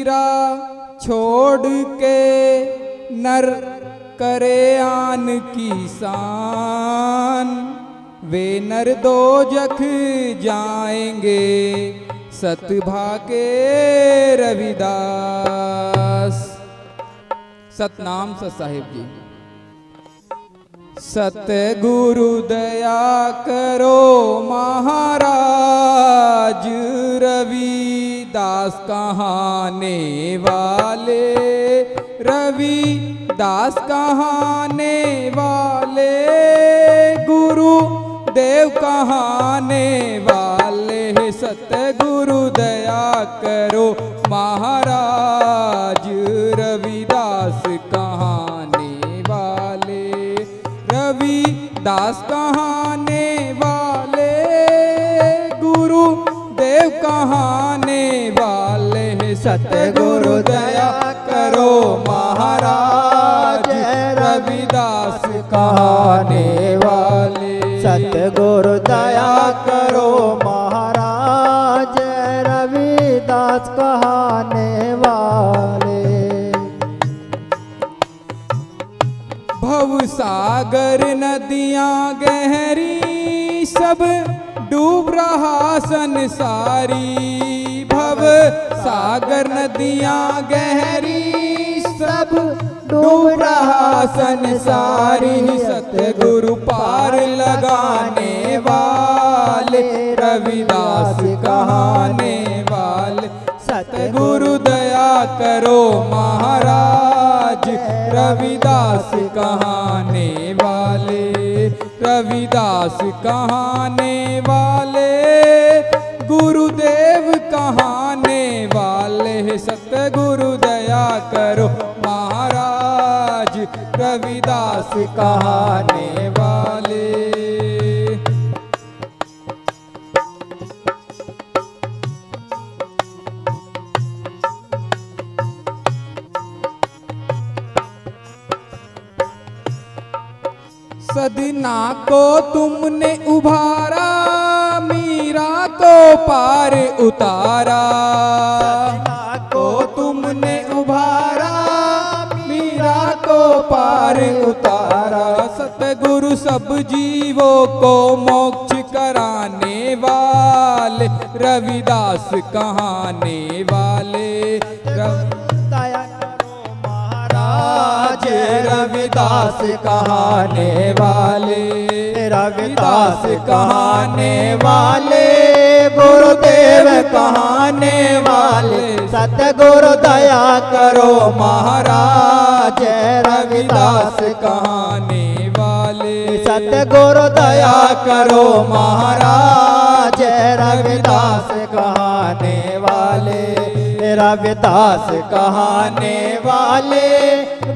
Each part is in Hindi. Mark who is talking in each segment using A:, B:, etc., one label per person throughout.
A: मीरा छोड़ के नर करे आन की शान, वे नर दो जख जाएंगे सतभागे रविदास। सतनाम सत साहिब जी। सतगुरु दया करो महाराज, रविदास कहाने वाले, रविदास कहाने वाले, गुरु देव कहाने वाले। सतगुरु दया करो महाराज, रविदास कहाने वाले, रविदास कहाने वाले, गुरु देव कहाने वाले। सतगुरु दया करो महाराज, रविदास कहाने वाले।
B: सतगुरु दया करो महाराज, रविदास कहाने वाले।
A: भव सागर नदियां गहरी, सब डूब रहा संसारी। भव सागर नदियां गहरी, सब डूब रहा संसारी। सतगुरु पार लगाने वाले, रविदास कहाने वाले। सतगुरु दया करो महाराज, रविदास कहाने वाले, रविदास कहाने वाले, गुरुदेव कहाने वाले। सतगुरु दया करो महाराज, रविदास कहाने वाले। सदना को तुमने उभारा, मीरा को पार उतारा। सदना को तुमने उभारा, मीरा को पार उतारा। सतगुरु सब जीवों को मोक्ष कराने वाले, रविदास कहाने वाले। रविदास कहाने वाले, रविदास कहाने वाले, गुरुदेव कहाने वाले। सतगुरु दया करो महाराज, रविदास कहाने वाले। सतगुरु दया करो महाराज, रविदास कहाने वाले, रविदास कहाने वाले,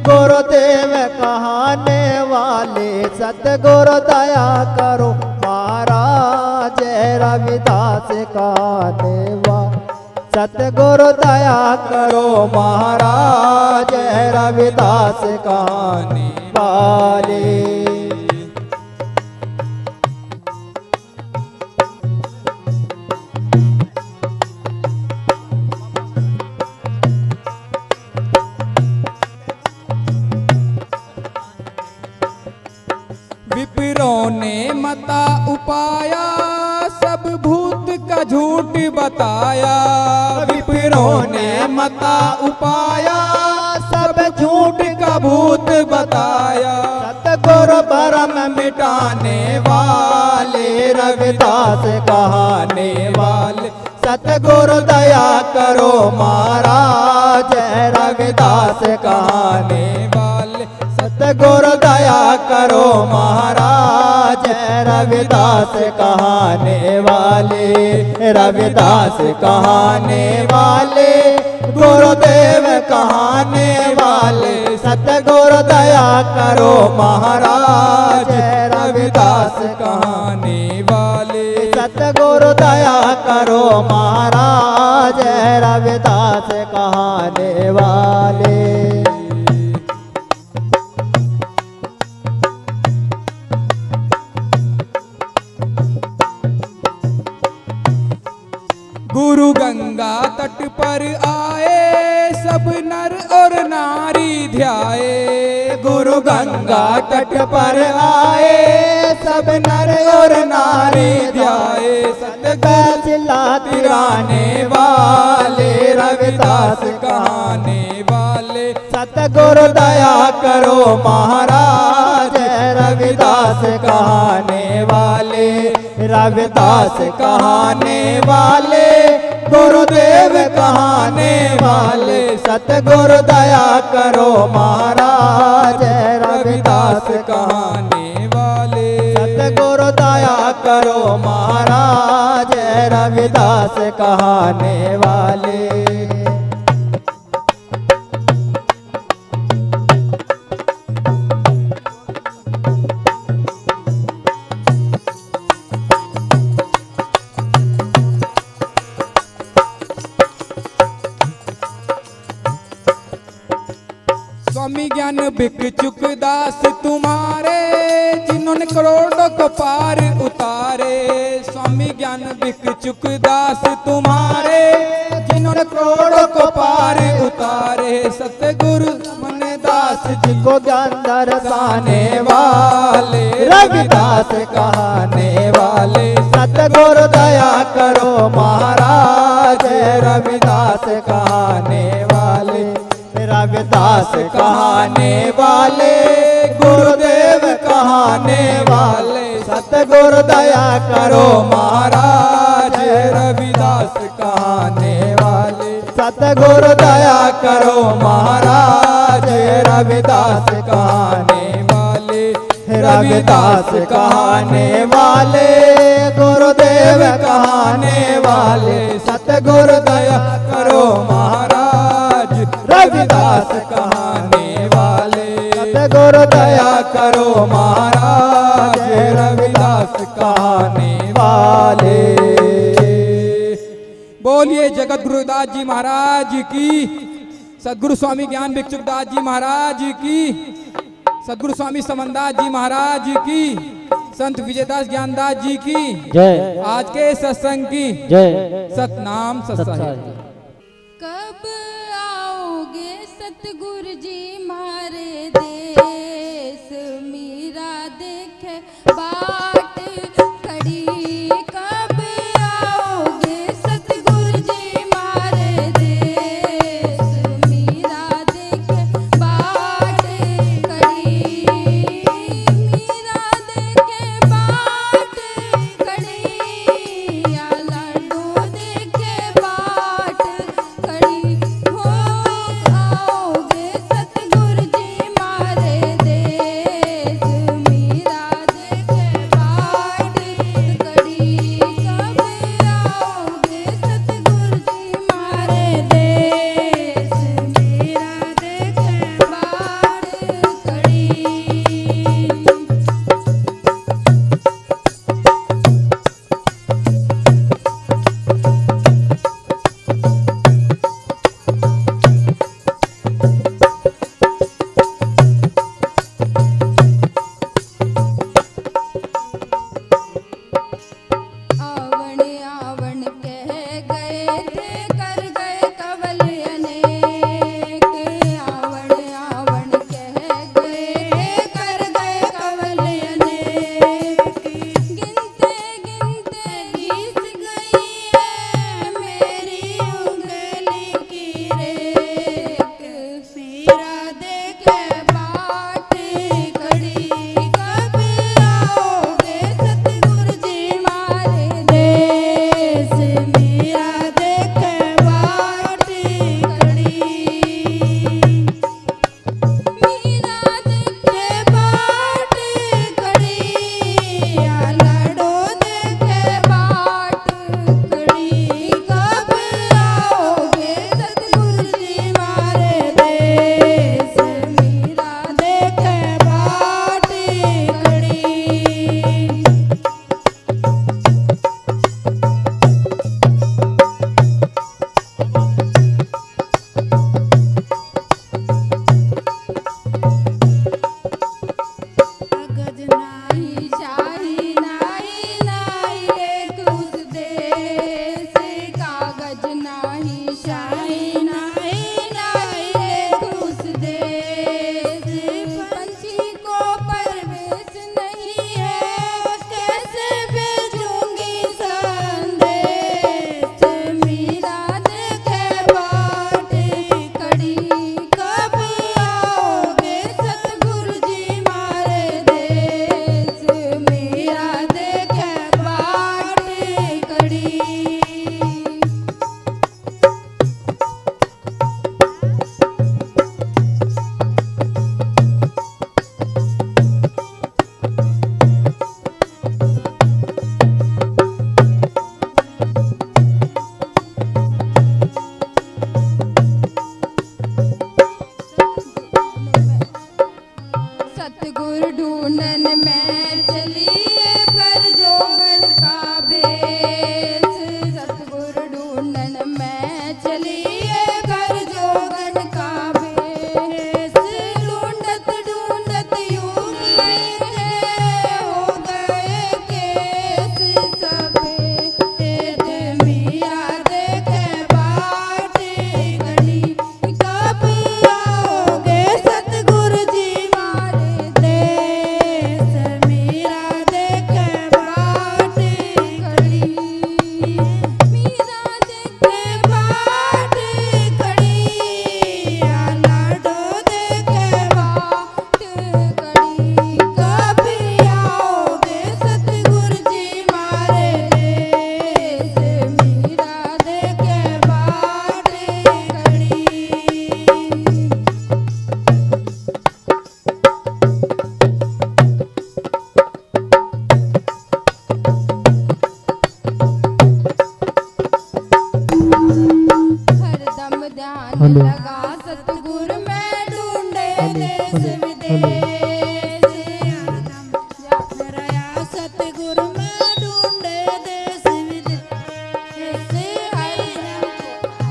A: गुरुदेव कहाने वाले। सतगुरु दया करो महाराज, रविदास कहाने वाले। सतगुरु दया करो महाराज, रविदास कहाने वाले। विप्रों ने मता उपाया, सब भूत का झूठ बताया। विप्रों ने मता उपाया, सब झूठ का भूत बताया। सतगुरु भरम मिटाने वाले, रविदास कहाने वाले। सतगुरु दया करो महाराज, रविदास कहाने वाले। सतगुरु दया करो महाराज, रविदास कहाने वाले, रविदास कहाने वाले, गुरुदेव कहाने वाले। सतगुरु दया करो महाराज, रविदास कहाने वाले। सतगुरु दया करो महाराज, रविदास कहाने वाले। गुरु गंगा तट पर आए, सब नर और नारी ध्याए। गुरु गंगा तट पर आए सब नर और नारी ध्याए। सतगुरु
B: चिल्लाने
A: वाले रविदास कहाने वाले।
B: सतगुरु दया करो महाराज रविदास कहाने वाले। रविदास कहाने वाले गुरुदेव कहाने वाले। सतगुरु दया करो महाराज रविदास
A: कहाने वाले।
B: सतगुरु दया करो महाराज रविदास कहाने वाले।
A: स्वामी ज्ञान भिक्षुक दास तुम्हारे जिन्होंने करोड़ों को पार उतारे। स्वामी ज्ञान भिक्षुक दास तुम्हारे जिन्होंने करोड़ों को पार उतारे। सतगुरु मन दास जी
B: को ज्ञान दर्शाने
A: वाले रविदास कहाने वाले।
B: सतगुरु दया करो महाराज रविदास कहाने वाले। रविदास कहाने वाले गुरुदेव कहाने वाले। सतगुरु दया करो महाराज रविदास कहाने वाले। सतगुरु दया करो महाराज रविदास कहाने वाले। रविदास कहाने वाले गुरुदेव कहाने वाले। सतगुरु दया करो महाराज रविदास कहाने वाले। सतगुरु दया करो महाराज रविदास कहाने वाले। बोलिए जगत गुरुदास जी महाराज की। सदगुरु स्वामी ज्ञान भिक्षुक दास जी महाराज की। सदगुरु स्वामी समनदास जी महाराज की। संत विजयदास ज्ञानदास जी की जय।
A: आज के सत्संग की
B: जय।
A: सतनाम सत्संग।
C: कब आओगे सतगुरु जी मारे देश। मीरा देखे बाट खड़ी। कब आओगे सतगुरु जी मारे देश। मीरा देखे बाट खड़ी। मीरा देखे बाट खड़ी। या लाडो देखे बाट खड़ी। हो आओगे सतगुरु जी मारे लगा सतगुरु में ढूंढे देश विदेश ध्यान रहा सतगुरु में ढूंढे देश विदेश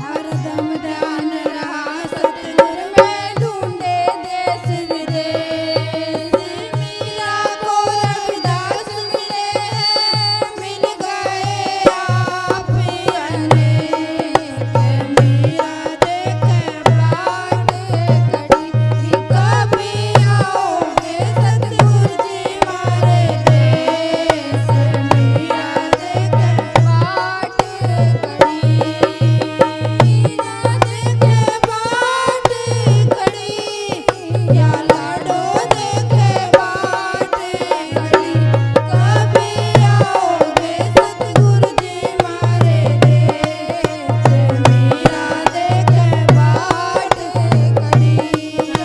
C: हरदम ध्यान रहा सतगुरु में ढूंढे देश विदेश मीरा को रविदास मिले मिल गए आप अनेक मीरा देखे बाट कड़ी कभी आओगे सतगुरु जी मारे देश मीरा देखे बाट कड़ी देखे बाट कड़ी या लाडो देखे बाट कड़ी कभी आओगे सतगुरु जी मारे देश मीरा देखे बाट कड़ी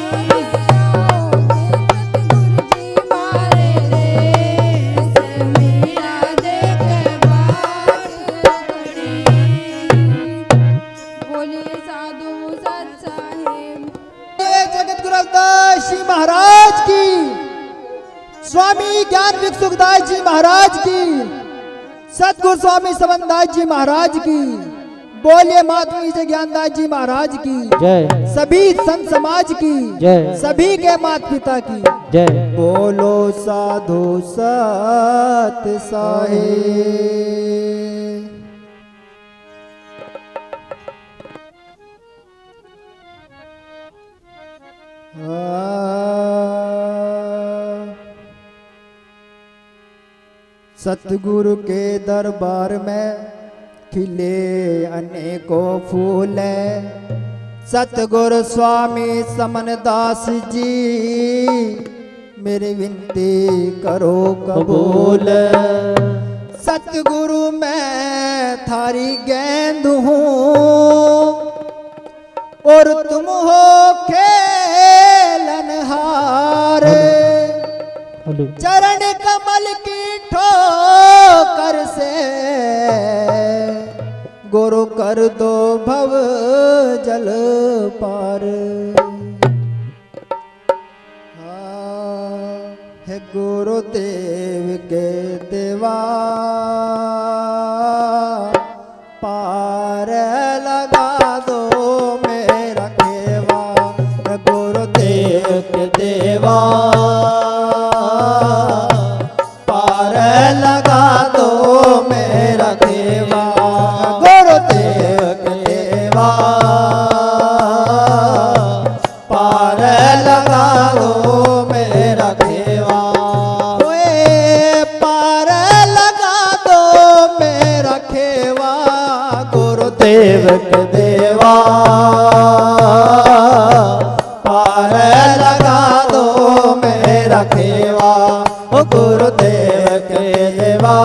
C: आओगे सतगुरु जी मारे देश मीरा देखे बाट कड़ी बोलिए साधु सत साहेब
D: जगत गुरु रविदास जी महाराज की, स्वामी ज्ञान भिक्षुकदास जी महाराज की, सतगुरु स्वामी समनदास जी महाराज की, बोलिए महात्मा विजय ज्ञानदास जी महाराज की
E: जय,
D: सभी संत समाज की
E: जय,
D: सभी के माता पिता की
E: जय।
D: बोलो साधु सत साहेब। सतगुरु के दरबार में खिले अनेकों फूल है। सतगुरु स्वामी समनदास जी मेरी विनती करो कबूल। सतगुरु मैं थारी गेंद हूँ और तुम हो खेलनहार। चरण कमल की ठोकर से गुरु कर दो भव जल पार। है गुरुदेव के देवा पार लगा दो मेरा खेवा। है गुरुदेव के देवा पार लगा दो मेरा खेवा। गुरुदेव के देवा पार लगा दो मेरा खेवा। ओए पार लगा दो मेरा खेवा। गुरुदेव के देवा पार लगा दो मेरा खेवा। ओ गुरुदेव के देवा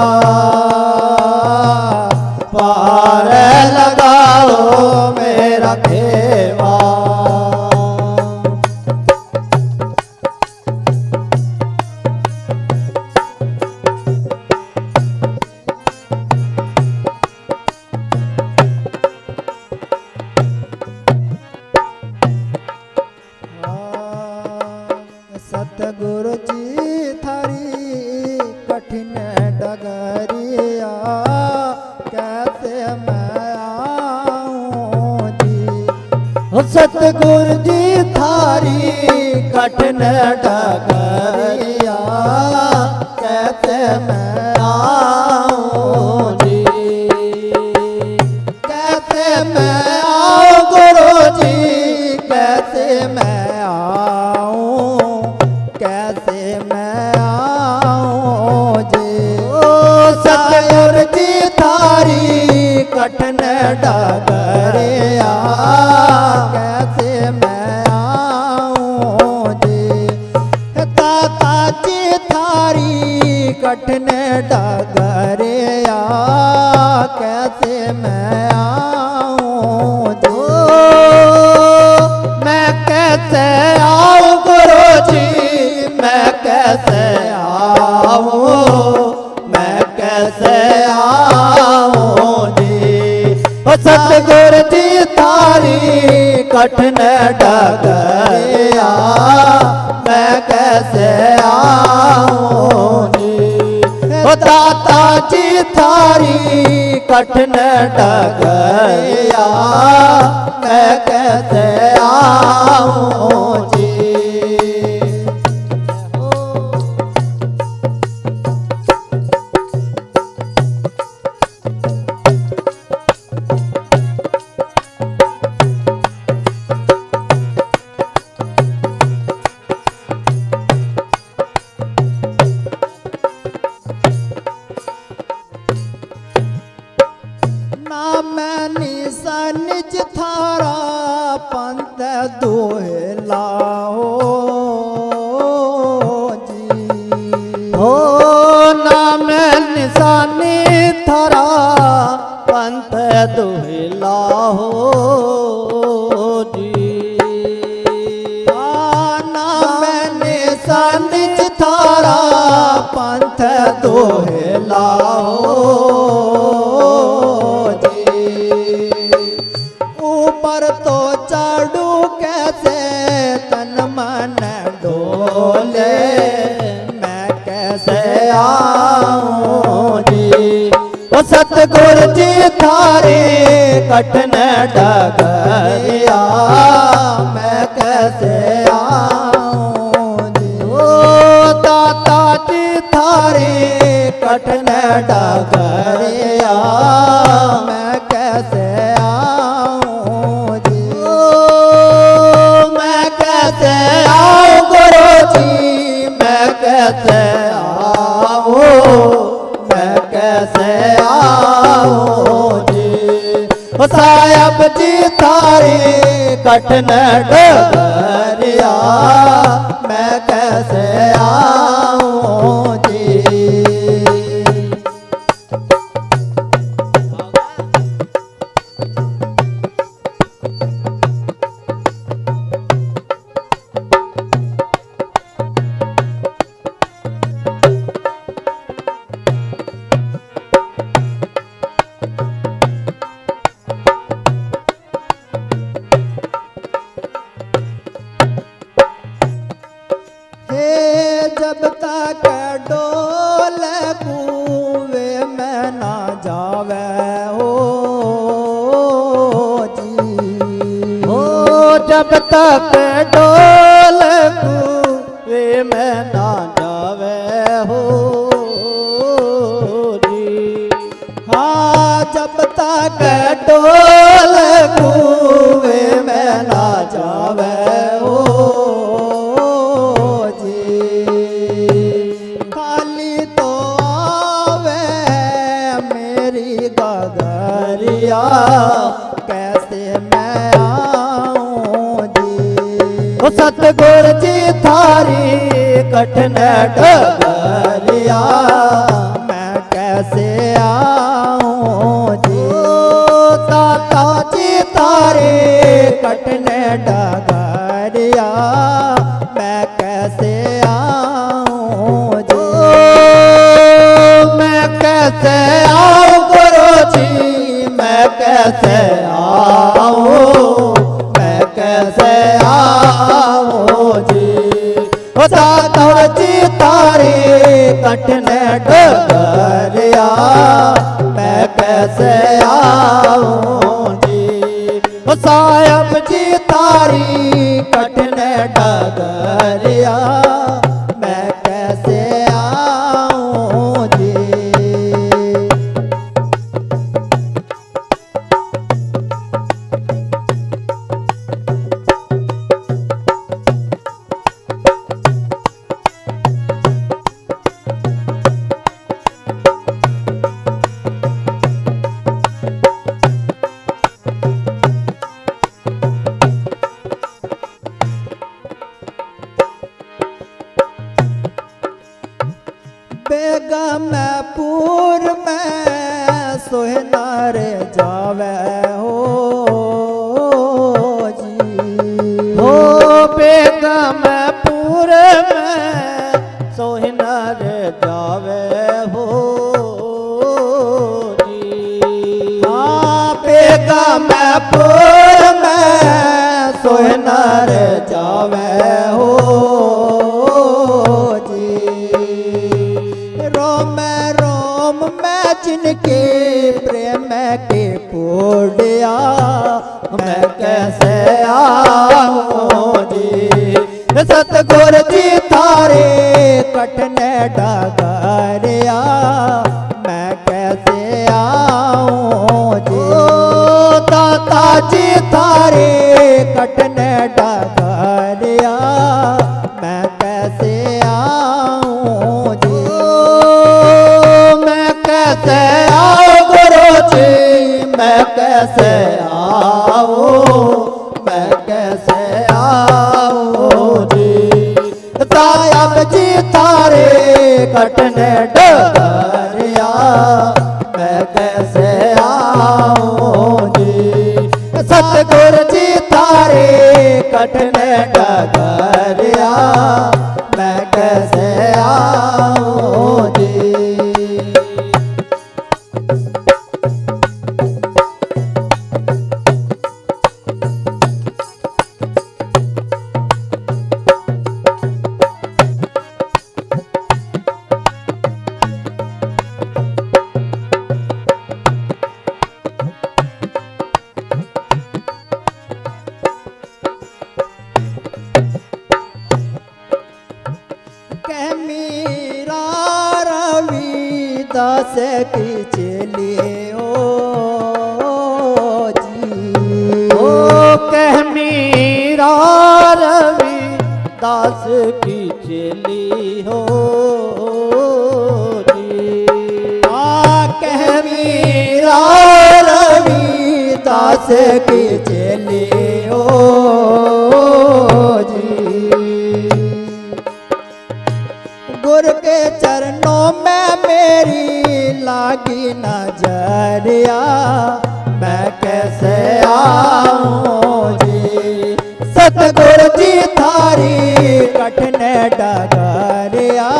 D: पार लगाओ मेरा खेवा। सतगुरु जी थारी कठिन डगरिया कैसे मैं आऊं जी। सतगुरु जी थारी कठिन डगरिया कैसे मैं आऊं जी। कैसे मैं आऊं गुरु जी कैसे मैं आऊं। कैसे मैं आऊं जी। ओ सतगुरु जी थारी कठिन डगरिया कैसे मैं आऊं जी। दाता जी थारी कठिन डगरिया कैसे मैं आऊं जी। मैं कैसे आऊं गुरु जी मैं कैसे आऊं। मैं कैसे आऊं जी। ओ सतगुरु जी थारी
E: कठिन डगरिया मैं कैसे आऊं जी। ओ दाता जी थारी कठिन डगरिया मैं कैसे आऊं जी। निज थारा पंथ दोहला जी हो नाम निशानी थारा पंथ दोहला हो जी। नाम निशानी थारा पंथ दोहला हो ऊपर तो चढ़ू कैसे तन मन डोले मैं कैसे आऊं जी। ओ सतगुरु जी थारे कठिन डगरिया मैं कैसे आऊं जी। ओ दाता जी थारे कठिन डगरिया मैं कैसे कैसे आओ मैं कैसे आओ जी। साहब जी थारी कठिन डगरिया मैं कैसे आऊं जी। जब तक डोल कुएं में ना जावे हो जी। हो जब तक डोल कुएं में ना जावे हो जी। हाँ जब तक डोल कुएं में ना जावे हो कैसे मैं आऊं जी। ओ सतगुरु जी थारी कठिन डगरिया मैं कैसे आऊं जी। ओ दाता जी थारी कठिन डगरिया मैं कैसे आऊं जी। मैं कैसे आऊं गुरु जी मैं कैसे आऊं मैं कैसे आऊं जी। ओ दाता जी थारी कठिन डगरिया मैं कैसे आऊं जी। ओ साहब जी थारी कठिन डगरिया मैं कैसे आऊं जी। बेगमपुर में सोहनार जावे हो जी। हो बेगमपुर में सोहनार जावे हो जी। हाँ बेगमपुर में सोहे नर जावे हो जी। रोम रोम मैं जिनके प्रेम के पोड़िया मैं कैसे आऊं जी। सतगुर जी थारे कटने डगरिया मैं कैसे आऊं जी। दाता जी थारे कटने डगरिया मैं कैसे आऊं जी। मैं कैसे आऊं गुरु जी मैं कैसे आऊं मैं कैसे आऊं जी। सायब जी थारे कटने डगरिया मैं कैसे आऊं जी। सतगुर जी थारे कटने डगरिया मैं कैसे आऊं जी। कह मीरा रविदास की चली ओ जी। ओ कह मीरा रविदास की चली हो जी। कह मीरा रविदास की चली हो जी। गुरु के चरणों में मेरी लागी नजरिया मैं कैसे आऊं जी। सतगुरु जी थारी कटने डगरिया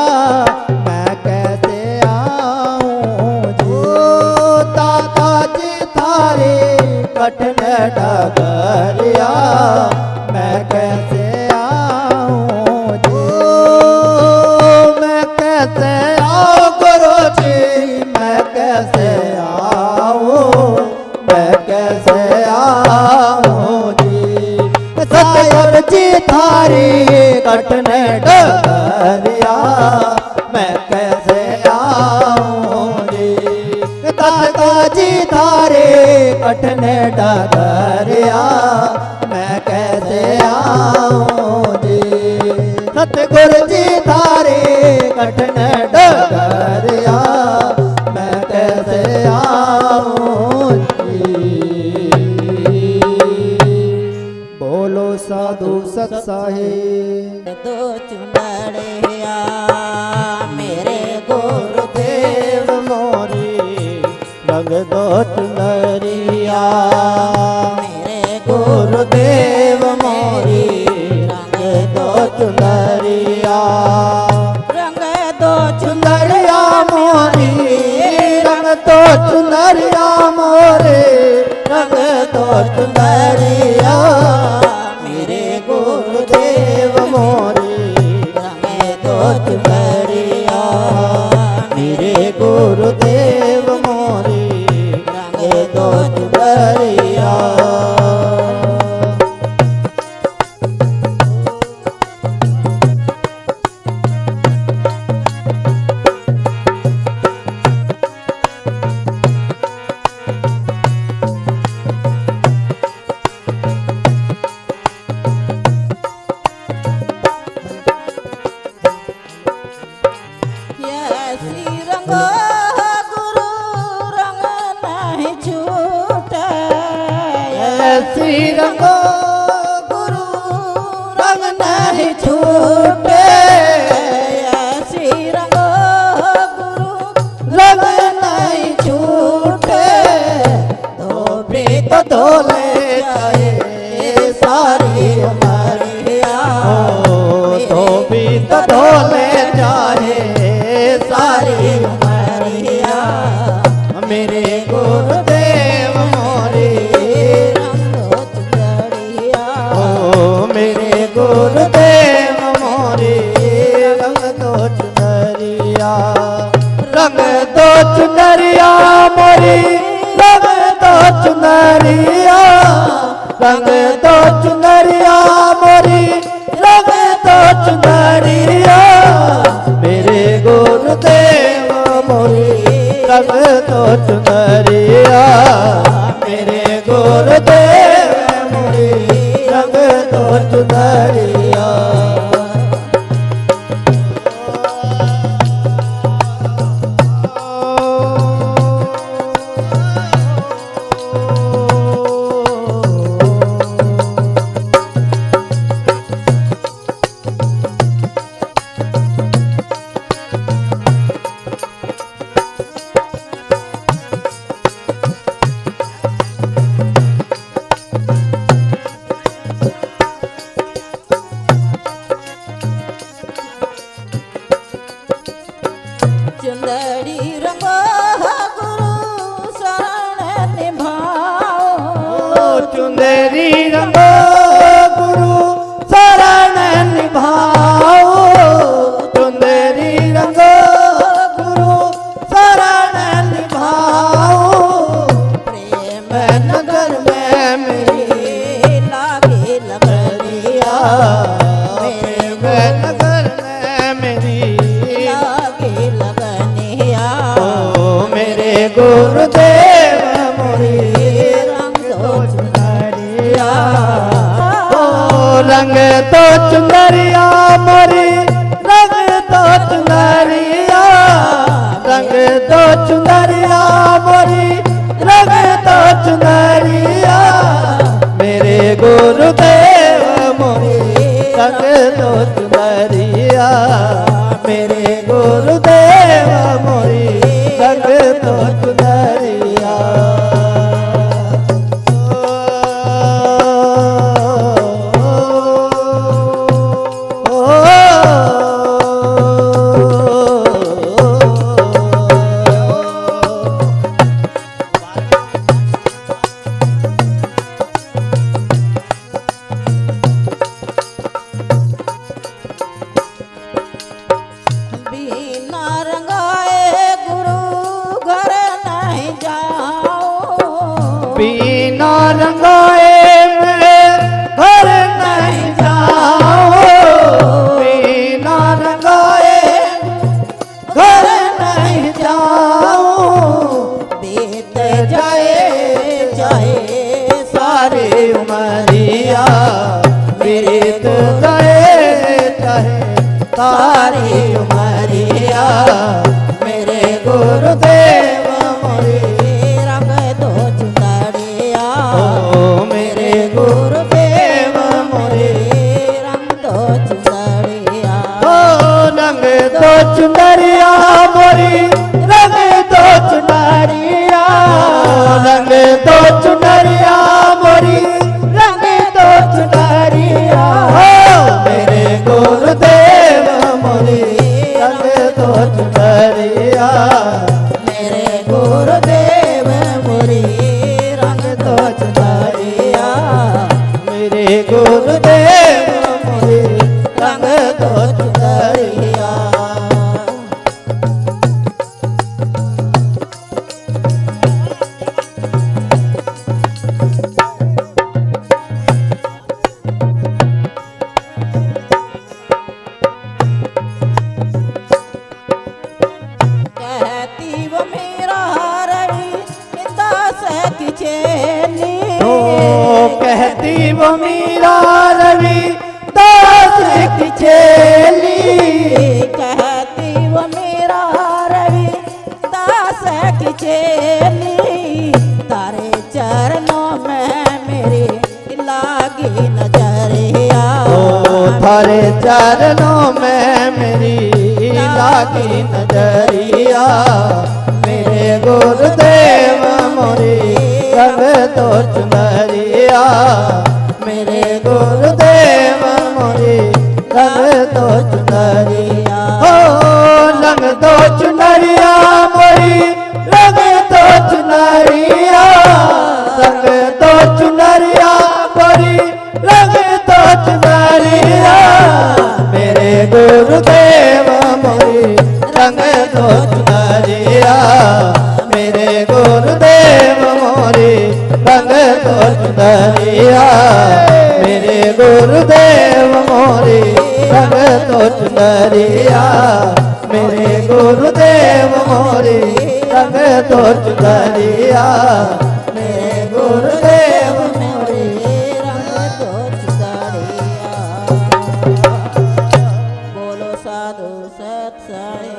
E: मैं कैसे आऊं जी। दाता जी थारी कटने डगरिया मैं कैसे आऊं जी। मैं कैसे आऊं गुरु जी मैं कैसे आऊं मैं कैसे आऊं जी। सायब जी थारी कटने डगरिया मैं कैसे आऊं जी। दाता जी थारे कटने डगरिया मैं कैसे आऊं जी। सतगुरु जी थारे कटने डगरिया मैं कैसे आऊं जी। बोलो साधु सत साहिब
F: दो चुनरिया मेरे गुरुदेव
E: मोरी रंग दो चुनरिया
F: मेरे
E: गुरुदेव मोरी रंग दो चुनरिया।
F: रंग दो
E: चुनरिया मोरी रंग दो चुनरिया मोरे रंग दो चुनरिया मेरे गुरुदेव मोरी
F: रंग दो
E: चुनरिया मेरे गुरुदेव मोरी रंग दो चुनरिया।
F: श्री रंग गुरु रंग नहीं छूटे।
E: श्री रंग
F: गुरु रंग नहीं छूटे। श्री रंग गुरु
E: रंग
F: नहीं छूटे। धोबी
E: तो धोले जाए सारी उमरिया तो भी तो धोले जाए सारी उमरिया मेरे गुरुदेव मोरे
F: रंग चुनरिया
E: मोरी रंग दो चुनरिया, रंग दो चुनरिया मोरी रंग दो चुनरिया, मेरे गुरुदेव मोरी रंग दो चुनरिया, मेरे गुरुदेव मोरी रंग दो चुनरिया।
F: चुंदड़ी रंगो गुरु शरण निभाओ,
E: चुंदरी रंगो गुरु शरण निभाओ, चुंदरी रंगो गुरु शरण निभाओ,
F: प्रेम
E: नगर में मेरी
F: लागे लगनिया,
E: प्रेम नगर में मेरी
F: लागे लगनिया,
E: ओ मेरे गुरुदेव मोरी
F: रंग दो चुनरिया,
E: ओ रंग तो चुनरिया मोरी रंग तो चुनरिया, रंग तो चुनरिया मोरी रंग तो चुनरिया, मेरे गुरुदेव मोरी रंग तो चुनरिया, मेरे गुरुदेव मोरी रंग तो चुनरिया।
F: बिना रंगाए गुरु घर नहीं जाओ,
E: बिना रंगाए मैं घर नहीं जाऊं, बिना रंगाए घर नहीं जाऊं,
F: बीत जाए चाहे
E: सारी उमरिया बीत गए चाहे सारी उमरिया, मेरे गुरुदेव मोरी
F: रंग दो चुनरिया,
E: ओ मेरे गुरुदेव मोरी
F: रंग दो चुनरिया,
E: ओ रंग दो चुनरिया मोरी रंग दो चुनरिया, रंग दो चुनरिया मोरी रंग दो चुनरिया, ओ मेरे गुरुदेव मोरी रंग दो चुनरिया,
F: मेरे गुरुदेव मोरी रंग दो चुनरिया,
E: मेरे गुरुदेव मोरी रंग दो चुनरिया।
F: कहती वो मेरा रवि दास की चेली,
E: ओ कहती वो मीरा रवि दास की चेली,
F: कहती वो मेरा रवि दास की चेली, तारे चरणों में मेरी लागी नजरिया,
E: ओ थारे चरणों में मेरी लागी नजरिया, मेरे गुरुदेव मोरी रंग दो चुनरिया, मेरे गुरुदेव मोरी रंग दो चुनरिया, ओ रंग दो चुनरिया मोरी रंग दो चुनरिया, रंग दो चुनरिया मोरी रंग दो चुनरिया, मेरे गुरुदेव मोरी रंग दो चुनरिया, मेरे गुरु गुरुदेव मोरे रंग तो चुनरिया मेरे गुरुदेव मोरे रंग तो चुनरिया मेरे गुरुदेव मोरे
F: रंग तो चुनरिया। बोलो साधु सत साई।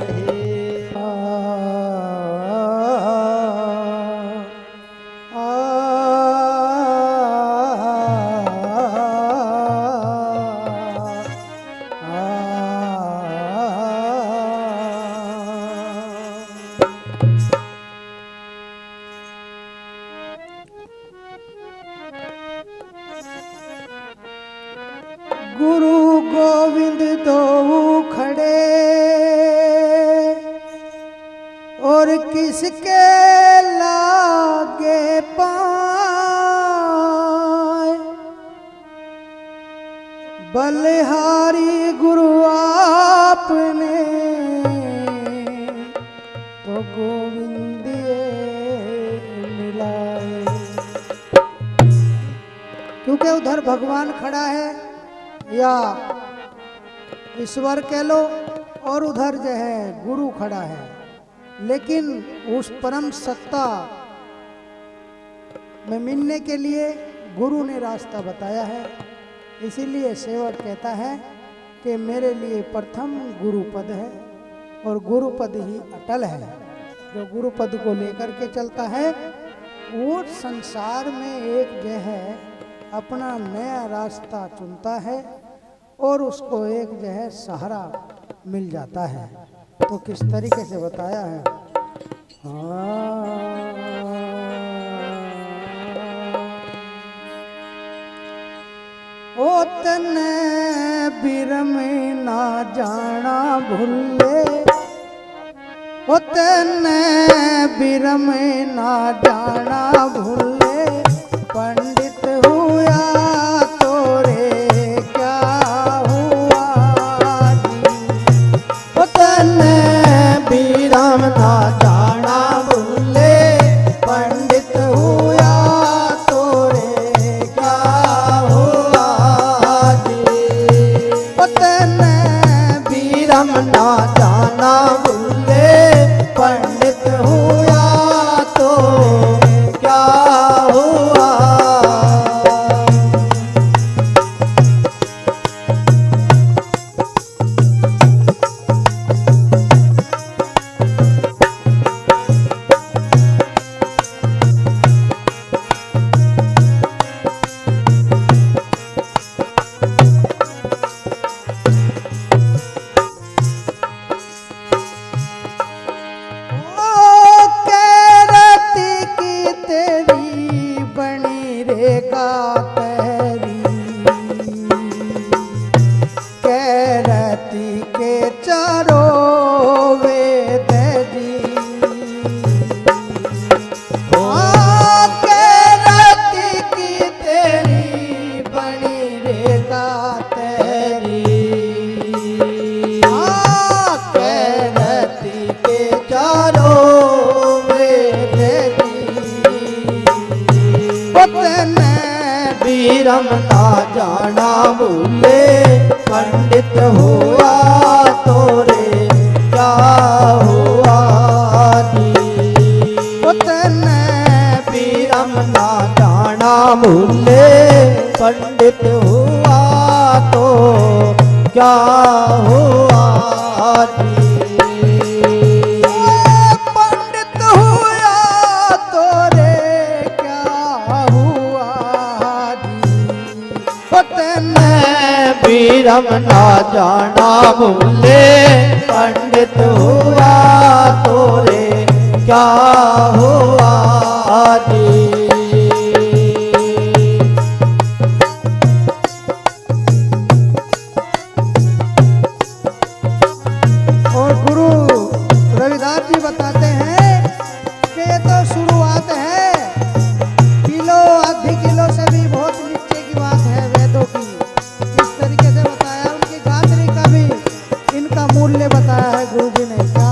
D: गुरु गोविंद दो खड़े और किसके लागे पाए, बलिहारी गुरु आपने तो गोविंद मिलाए। क्योंकि उधर भगवान खड़ा है या ईश्वर कह लो, और उधर जो है गुरु खड़ा है, लेकिन उस परम सत्ता में मिलने के लिए गुरु ने रास्ता बताया है। इसीलिए सेवक कहता है कि मेरे लिए प्रथम गुरुपद है और गुरुपद ही अटल है। जो गुरुपद को लेकर के चलता है वो संसार में एक जो है अपना नया रास्ता चुनता है और उसको एक जो है सहारा मिल जाता है। तो किस तरीके से बताया है, ओ तने बिरम ना जाना भूले, ओ तने बिरम ना जाना भूले, पंडित हुआ तोरे क्या हुआ जी।
E: ओ तने बीरम ना जाना भूले पंडित हुआ तोरे क्या हुआ जी।
D: ओ तने
E: बीरम ना जाना भूले पंडित हुआ तो क्या हुआ। बीरम ना जाना भूले पंडित हुआ तोरे क्या हुआ जी।
D: उतने
E: बीरम ना जाना भूले पंडित हुआ तो क्या हुआ जी।
D: पंडित हुआ तोरे क्या हुआ जी। उतने
E: बीरम ना जाना भूले पंडित हुआ तोरे क्या हुआ जी।
D: और गुरु रविदास जी बताते हैं कि ये तो शुरुआत है, किलो आधी किलो से भी बहुत नीचे की बात है वेदों की। इस तरीके से बताया, उनकी गात्री का भी इनका मूल्य बताया है गुरु जी ने। क्या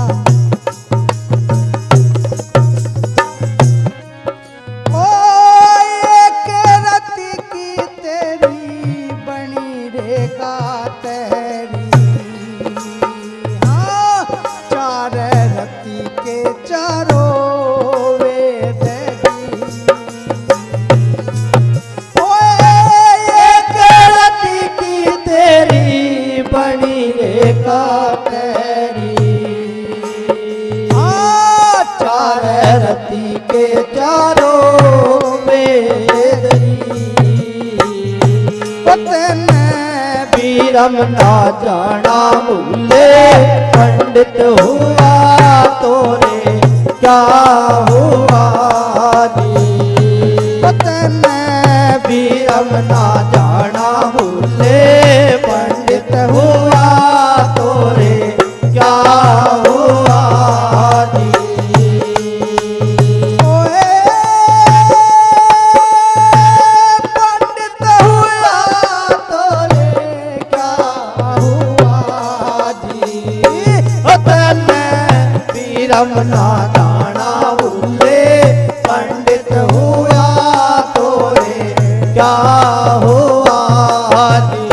E: मणि रेखा तेरी चार रति के चारों वेद तेने बीरम ना जाना भूले पंडित हुआ तोरे क्या हुआ जी तेने बीरम ना जाना भूले पंडित हुआ तोरे क्या हुआ जी बीरम ना जाना भूले पंडित हुआ तोरे क्या हुआ जी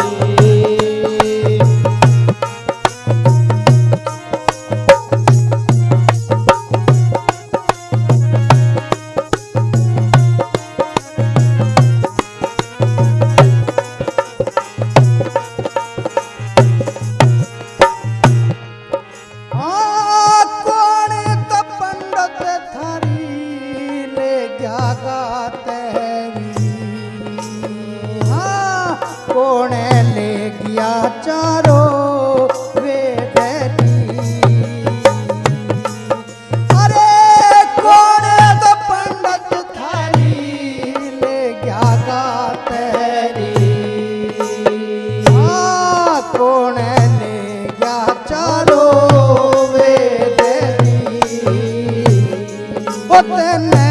E: कौन ले गया चारों वेद अरे कौन तो पंडित थारी ले गया गातेरी कौन ले गया चारों वेद उतने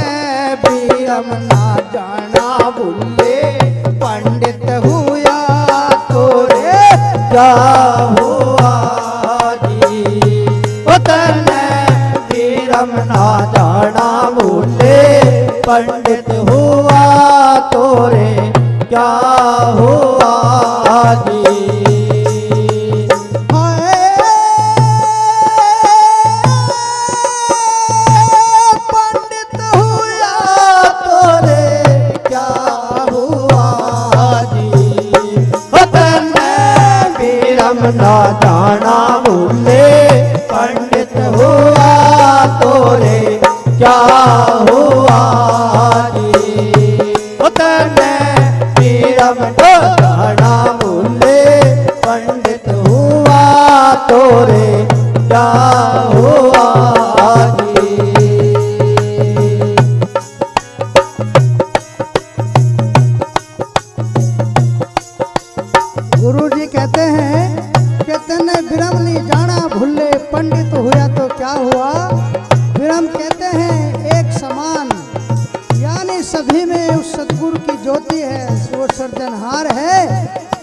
E: बीरम ना जाना भूले पंडित हुआ तोरे क्या हुआ जी उतने बीरम ना जाना भूले पंडित हुआ तोरे क्या हुआ जी ना जाना भूले पंडित हुआ तोरे क्या हुआ जी उतने बीरम ना जाना भूले पंडित हुआ तोरे क्या हुआ जी गुरु जी कहते हैं तेने विरम नहीं जाना भूले पंडित हुआ तो क्या हुआ। विरम कहते हैं एक समान यानी सभी में उस सतगुरु की ज्योति है, वो सर्जनहार है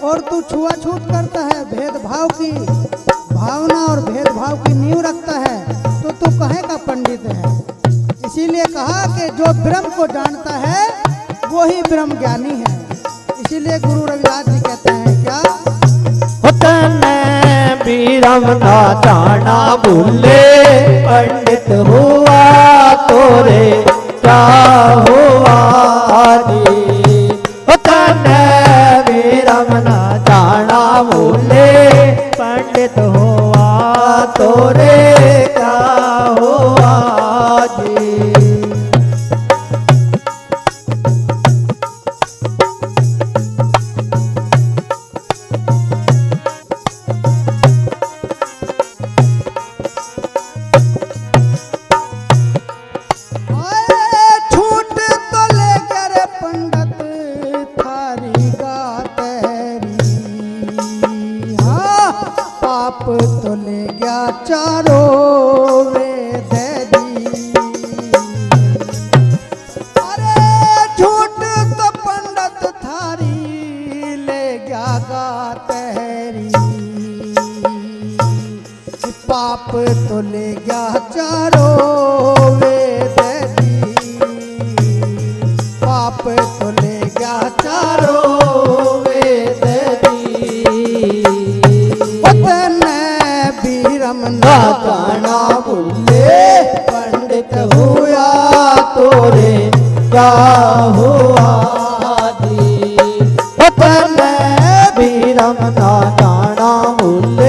E: और तू छुआछूत करता है, भेदभाव की भावना और भेदभाव की नींव रखता है तो तू कहे का पंडित है। इसीलिए कहा कि जो ब्रह्म को जानता है वो ही ब्रह्म ज्ञानी है। इसीलिए गुरु रविदास जी कहते हैं क्या बीरम ना जाना भूले पंडित हुआ तोरे क्या हुआ जी उतने बीरम ना जाना भूले पंडित हुआ तोरे क्या हुआ जी तो ले गया चारों वेद अरे झूठ तो पंडित थारी ले गया गातेरी पाप तो ले गया चारों वेद पाप तो ले गया चारों वेद बीरम ना जाना भूले पंडित हुआ तोरे क्या हुआ जी बीरम ना जाना भूले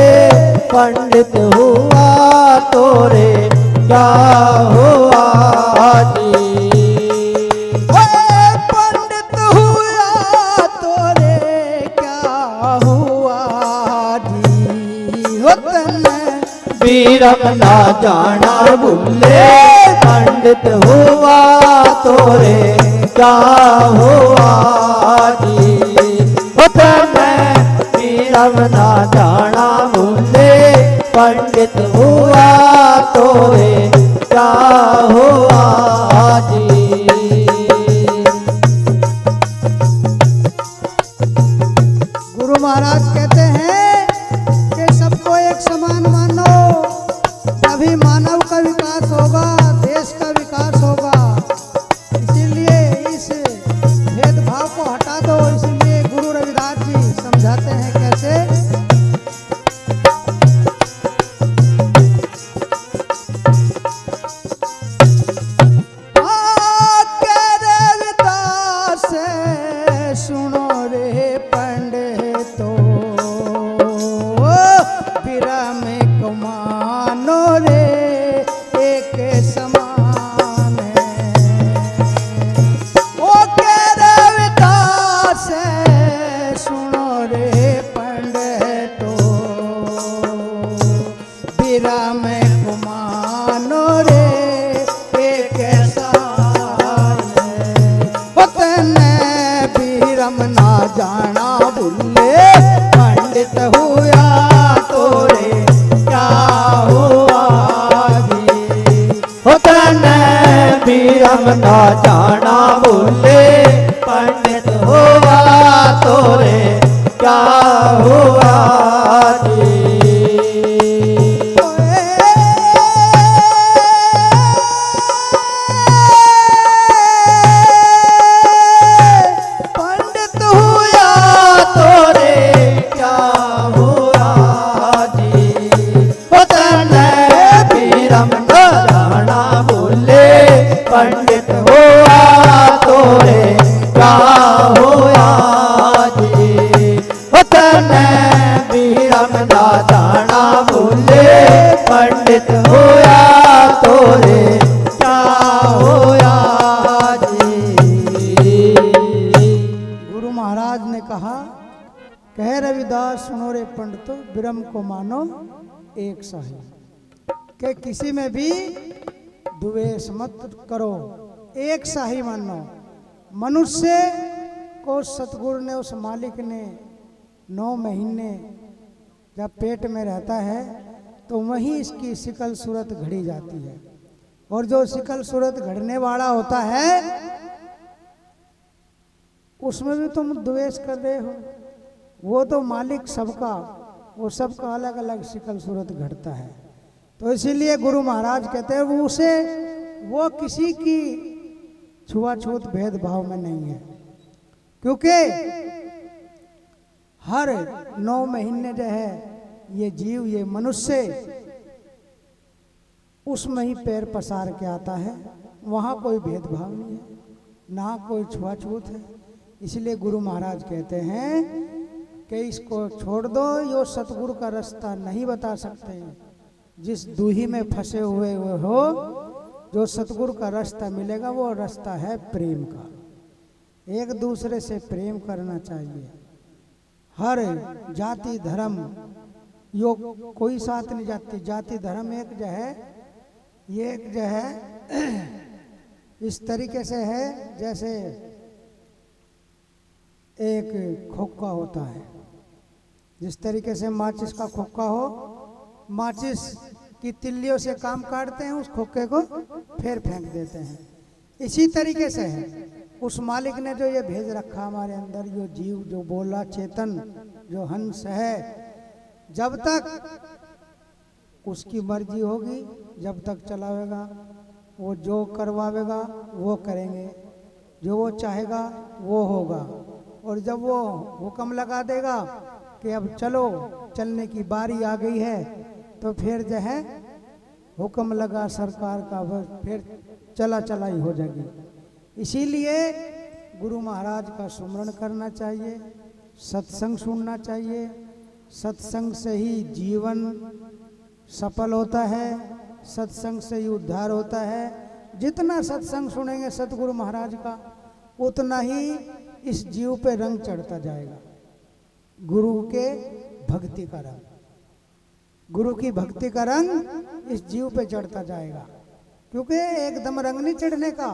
F: पंडित हुआ तो रे क्या हुआ जी।
E: पंडित हुआ तो रे क्या हुआ जी। हो तने
F: बीरम ना जाना भूले पंडित हुआ तो रे क्या हुआ जी। बीरम ना जाना भूले पंडित हुआ तो रे क्या हुआ जी।
E: गुरु महाराज कहते हैं कि सबको एक समान मानो, तभी मानव का विकास होगा, देश का विकास होगा। इसीलिए इस भेदभाव को हटा दो। इसलिए गुरु रविदास जी समझाते हैं कैसे। सुनो रे पंडितो विरम को मानो रे एक समान है। ओ के रविदास सुनो रे पंडितो विरम को मानो रे एक समान है। बीरम ना जाना भूले पंडित हुआ तो रे क्या हुआ जी।
F: बीरम ना जाना भूले पंडित हुआ तो रे क्या हुआ जी। पंडित हुआ तो रे क्या हुआ जी। बीरम ना जाना भूले पंडित हुआ तो रे क्या हुआ जी।
E: गुरु महाराज ने कहा, कह रविदास सुनो रे पंडितो ब्रह्म को मानो एक साही, कि किसी में भी द्वेष मत करो, एक साही मानो। मनुष्य को सतगुरु ने, उस मालिक ने 9 महीने जब पेट में रहता है तो वहीं इसकी शिकल सूरत घड़ी जाती है। और जो शिकल सूरत घड़ने वाला होता है उसमें भी तुम द्वेष कर रहे हो। वो तो मालिक सबका, वो सबका अलग अलग शिकल सूरत घड़ता है। तो इसीलिए गुरु महाराज कहते हैं वो किसी की छुआछूत भेदभाव में नहीं है, क्योंकि हर 9 महीने जो है ये जीव, ये मनुष्य उसमें ही पैर पसार के आता है। वहाँ कोई भेदभाव नहीं है, ना कोई छुआछूत है। इसलिए गुरु महाराज कहते हैं कि इसको छोड़ दो, यो सतगुरु का रास्ता नहीं बता सकते। जिस दूही में फंसे हुए हो, जो सतगुरु का रास्ता मिलेगा वो रास्ता है प्रेम का। एक दूसरे से प्रेम करना चाहिए। हर जाति धर्म यो कोई साथ नहीं जाती, जाति धर्म एक जो है, ये एक जो है इस तरीके से है जैसे एक खोखा होता है। जिस तरीके से माचिस का खोखा हो, माचिस की तिल्लियों से काम काटते हैं, उस खोखे को फिर फेंक देते हैं। इसी तरीके से है उस मालिक ने जो ये भेज रखा हमारे अंदर, जो जीव, जो बोला चेतन, जो हंस है, जब तक उसकी मर्जी होगी, जब तक चलावेगा, वो जो करवावेगा वो करेंगे, जो वो चाहेगा वो होगा। और जब वो हुक्म लगा देगा कि अब चलो, चलने की बारी आ गई है, तो फिर जो है हुक्म लगा सरकार का, फिर चला चलाई हो जाएगी। इसीलिए गुरु महाराज का सुमरण करना चाहिए, सत्संग सुनना चाहिए। सत्संग से ही जीवन सफल होता है, सत्संग से ही उद्धार होता है। जितना सत्संग सुनेंगे सतगुरु महाराज का, उतना ही इस जीव पे रंग चढ़ता जाएगा। गुरु के भक्ति का रंग, गुरु की भक्ति का रंग इस जीव पे चढ़ता जाएगा। क्योंकि एकदम रंग नहीं चढ़ने का,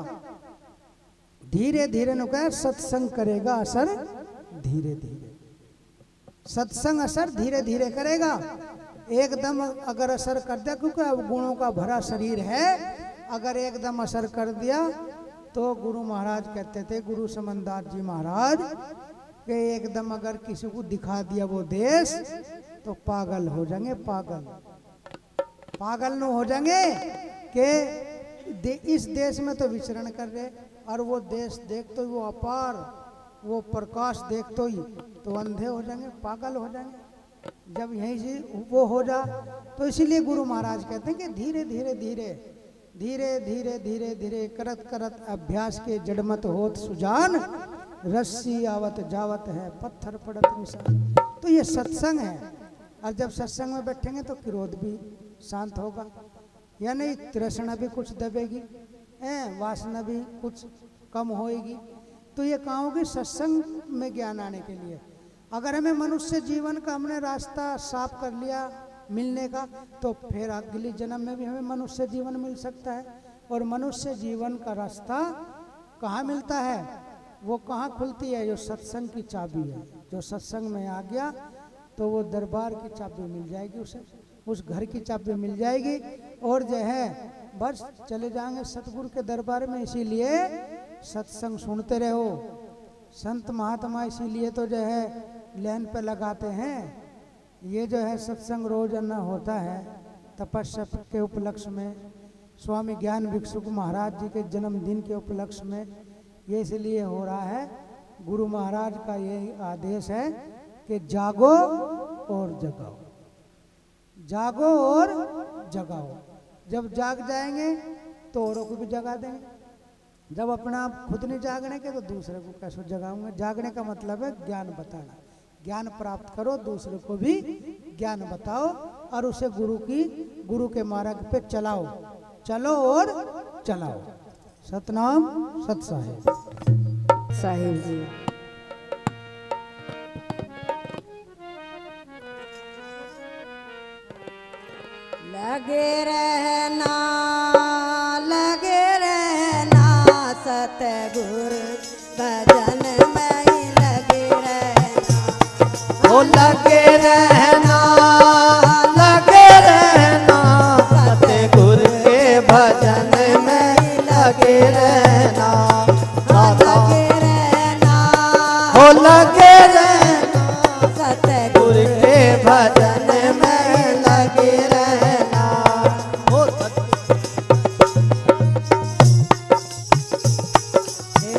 E: धीरे धीरे नु कह सत्संग करेगा असर धीरे धीरे, सत्संग असर धीरे धीरे करेगा। एकदम अगर असर कर दिया, क्योंकि अब गुणों का भरा शरीर है, अगर एकदम असर कर दिया तो गुरु महाराज कहते थे, गुरु समनदास जी महाराज कि एकदम अगर किसी को दिखा दिया वो देश तो पागल हो जाएंगे, पागल पागल न हो जाएंगे कि इस देश में तो विचरण कर रहे, और वो देश देख तो वो अपार, वो प्रकाश देख तो ही तो अंधे हो जाएंगे, पागल हो जाएंगे। जब यहीं से वो हो जा, तो इसीलिए गुरु महाराज कहते हैं कि धीरे धीरे धीरे धीरे धीरे धीरे धीरे करत करत अभ्यास के जड़मत होत सुजान, रस्सी आवत जावत है पत्थर पड़त निशान। तो ये सत्संग है, और जब सत्संग में बैठेंगे तो क्रोध भी शांत होगा, यानी तृष्णा भी कुछ दबेगी, वासना भी कुछ कम होएगी। तो ये कहाँ होगी? सत्संग में ज्ञान आने के लिए। अगर हमें मनुष्य जीवन का हमने रास्ता साफ कर लिया मिलने का, तो फिर अगली जन्म में भी हमें मनुष्य जीवन मिल सकता है। और मनुष्य जीवन का रास्ता कहाँ मिलता है? वो कहाँ खुलती है? जो सत्संग की चाबी है। जो सत्संग में आ गया तो वो दरबार की चाबी मिल जाएगी, उसे उस घर की चाबी मिल जाएगी, और जो है बस चले जाएंगे सतगुरु के दरबार में। इसीलिए सत्संग सुनते रहो। संत महात्मा इसीलिए तो जो है लाइन पे लगाते हैं। ये जो है सत्संग रोजाना होता है तपस्या के उपलक्ष्य में, स्वामी ज्ञान भिक्षुक महाराज जी के जन्मदिन के उपलक्ष्य में। ये इसलिए हो रहा है, गुरु महाराज का यही आदेश है कि जागो और जगाओ, जागो और जगाओ। जब जाग जाएंगे तो औरों को भी जगा देंगे। जब अपना आप खुद नहीं जागने के तो दूसरे को कैसे जगाऊंगे? जागने का मतलब है ज्ञान बताना। ज्ञान प्राप्त करो, दूसरे को भी ज्ञान बताओ, और उसे गुरु के मार्ग पे चलाओ, चलो और चलाओ। सतनाम सत साहिब।
C: साहिब जी लगे रहना सतगुरु भजन में ही लगे रहना।
F: ओ लगे रहना सतगुरु के भजन में ही लगे रहना।
C: लगे रहना,
F: ओ लगे रहना
C: सतगुरु
F: के भजन में लगे रहना। ओ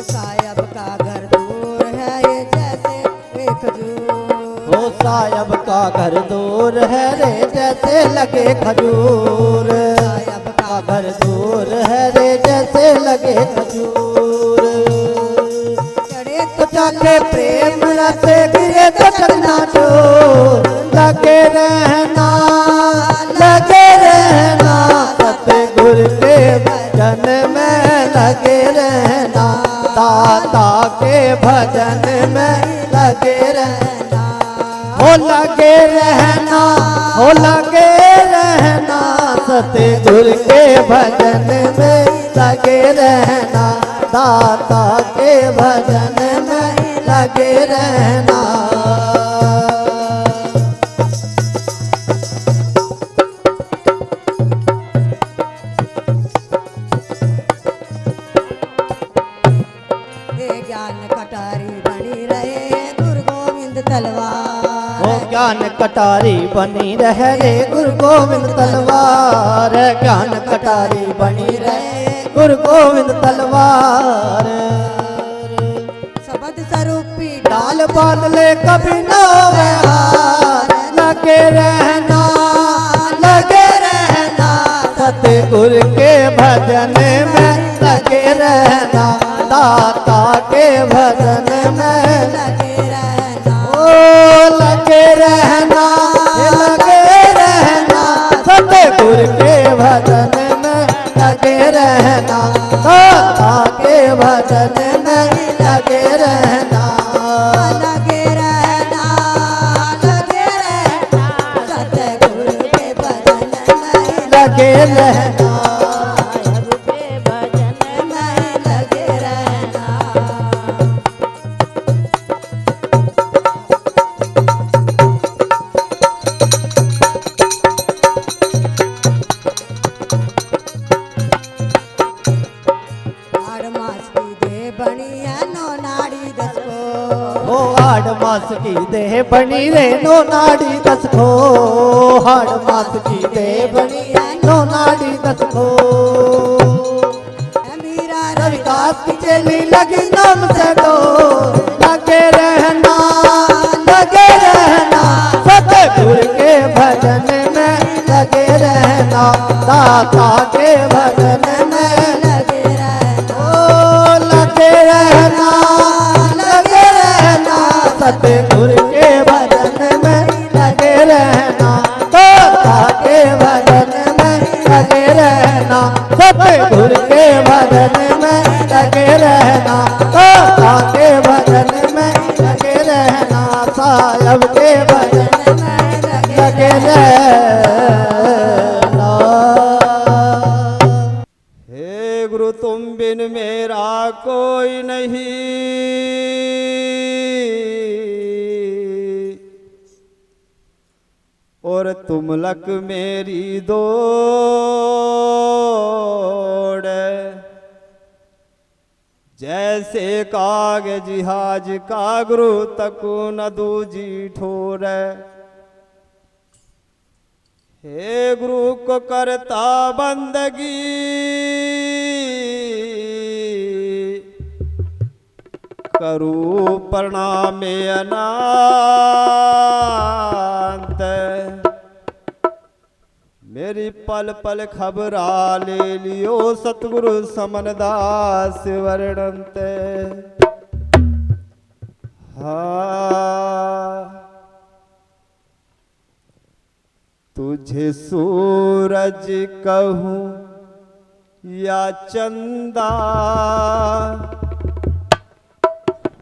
C: साहब का घर दूर है ये जैसे एक खजूर।
F: ओ साहब का घर दूर है रे जैसे लगे खजूर।
C: साहब का
F: घर दूर है रे जैसे लगे खजूर।
C: चढ़े
F: तो चाहे प्रेम रस गिरे तो चलना चोर। लगे रहना सतगुरु के भजन में लगे रहना। दाता के भजन में लगे रहना। हो लगे रहना, हो लगे रहना सतगुरु के भजन में लगे रहना। दाता के भजन में लगे रहना।
C: ज्ञान कटारी बनी रहे गुरु गोविंद तलवार।
F: ओ ज्ञान कटारी बनी रहे रे गुरु गोविंद तलवार। ज्ञान कटारी बनी रहे गुरु गोविंद तलवार।
C: शब्द स्वरूपी
F: डाल बांध ले कभी ना व्यवहार। लगे रहना सतगुरु के भजन में लगे रहना। दाता के भजन में
C: लगे रहना।
F: ओ लगे रहना सतगुरु लगे रहना।
C: साहेब के भजन में लगे रहना। आठ मास की देह बनी है नो नाड़ी दस को।
F: ओ 8 मास की देह बनी रे नो नाड़ी 10 को। 8 मास की देह बनी है नो नाड़ी 10 को।
C: मीरा
F: रविदास की चेली लगी नाम से तो लगे रहना, लगे रहना। सतगुर के भजन में लगे रहना, दाता के भजन में
C: लगे रहना।
F: ओ लगे रहना, लगे रहना। सतगुर के भजन में लगे रहना, दाता के भजन में लगे रहना। सतगुर के भजन में लगे रहना, दाता के भजन में लगे रहना। साहेब के भजन में लगे रहना।
A: हे गुरु तुम बिन मेरा कोई नहीं, और तुम लक मेरी दौड़। जैसे काग जिहाज का गुरु तकु न दूजी ठोर। हे गुरु को करता बंदगी, करूं प्रणाम अनंत। मेरी पल पल खबरा ले लियो सतगुरु समनदास वर्णंत। हाँ तुझे सूरज कहूं या चंदा,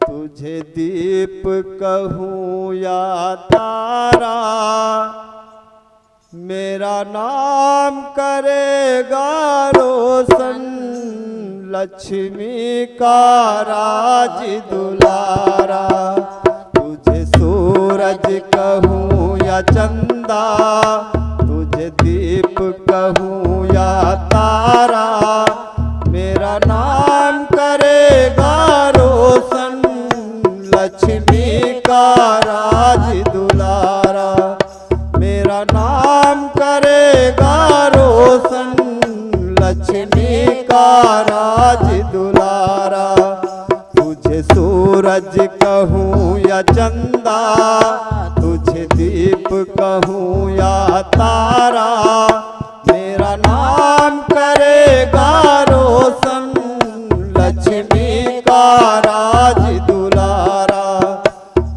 A: तुझे दीप कहूं या तारा, मेरा नाम करेगा रोशन लक्ष्मी का राज दुलारा। तुझे सूरज कहूं या चंदा, तुझे दीप कहूं या तारा, मेरा नाम करेगा रोशन लक्ष्मी का राज दुलारा। मेरा नाम करेगा रोशन लक्ष्मी का राज दुलारा। तुझे सूरज कहूं या चंदा, तुझे दीप कहूं या तारा, मेरा नाम करेगा रोशन लक्ष्मी का राज दुलारा।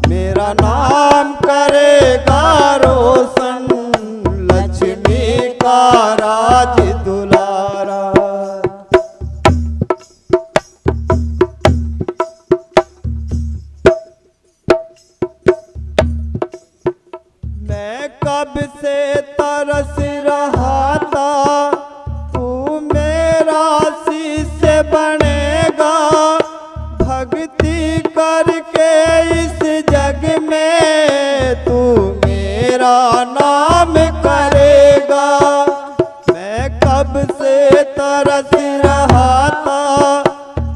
A: मेरा नाम करेगा रोशन लक्ष्मी का राज दुलारा। मैं कब से तरस रहा था, तू मेरा शिष्य बनेगा। भक्ति करके इस जग में तू मेरा नाम करेगा। मैं कब से तरस रहा था,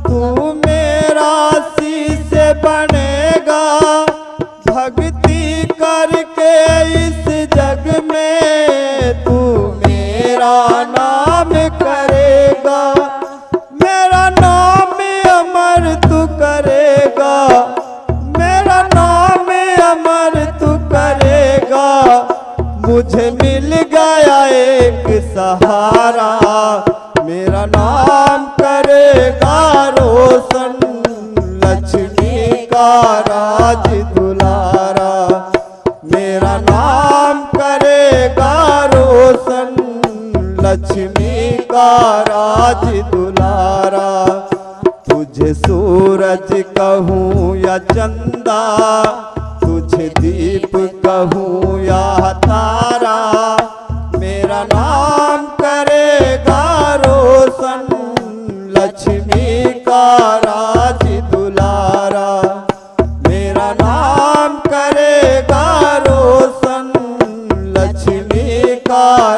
A: तू मेरा शिष्य बनेगा। भक्ति करके इस जग में तू मेरा नाम करेगा। मेरा नाम अमर तू करेगा, मेरा नाम अमर तू करेगा। मुझे मिल गया एक सहारा, मेरा नाम करेगा रोशन लक्ष्मी का राज दुलारा। मेरा नाम करेगा रोशन लक्ष्मी का राज दुलारा। तुझे सूरज कहूं या चंदा, तुझे दीप कहूं या तारा, मेरा नाम कर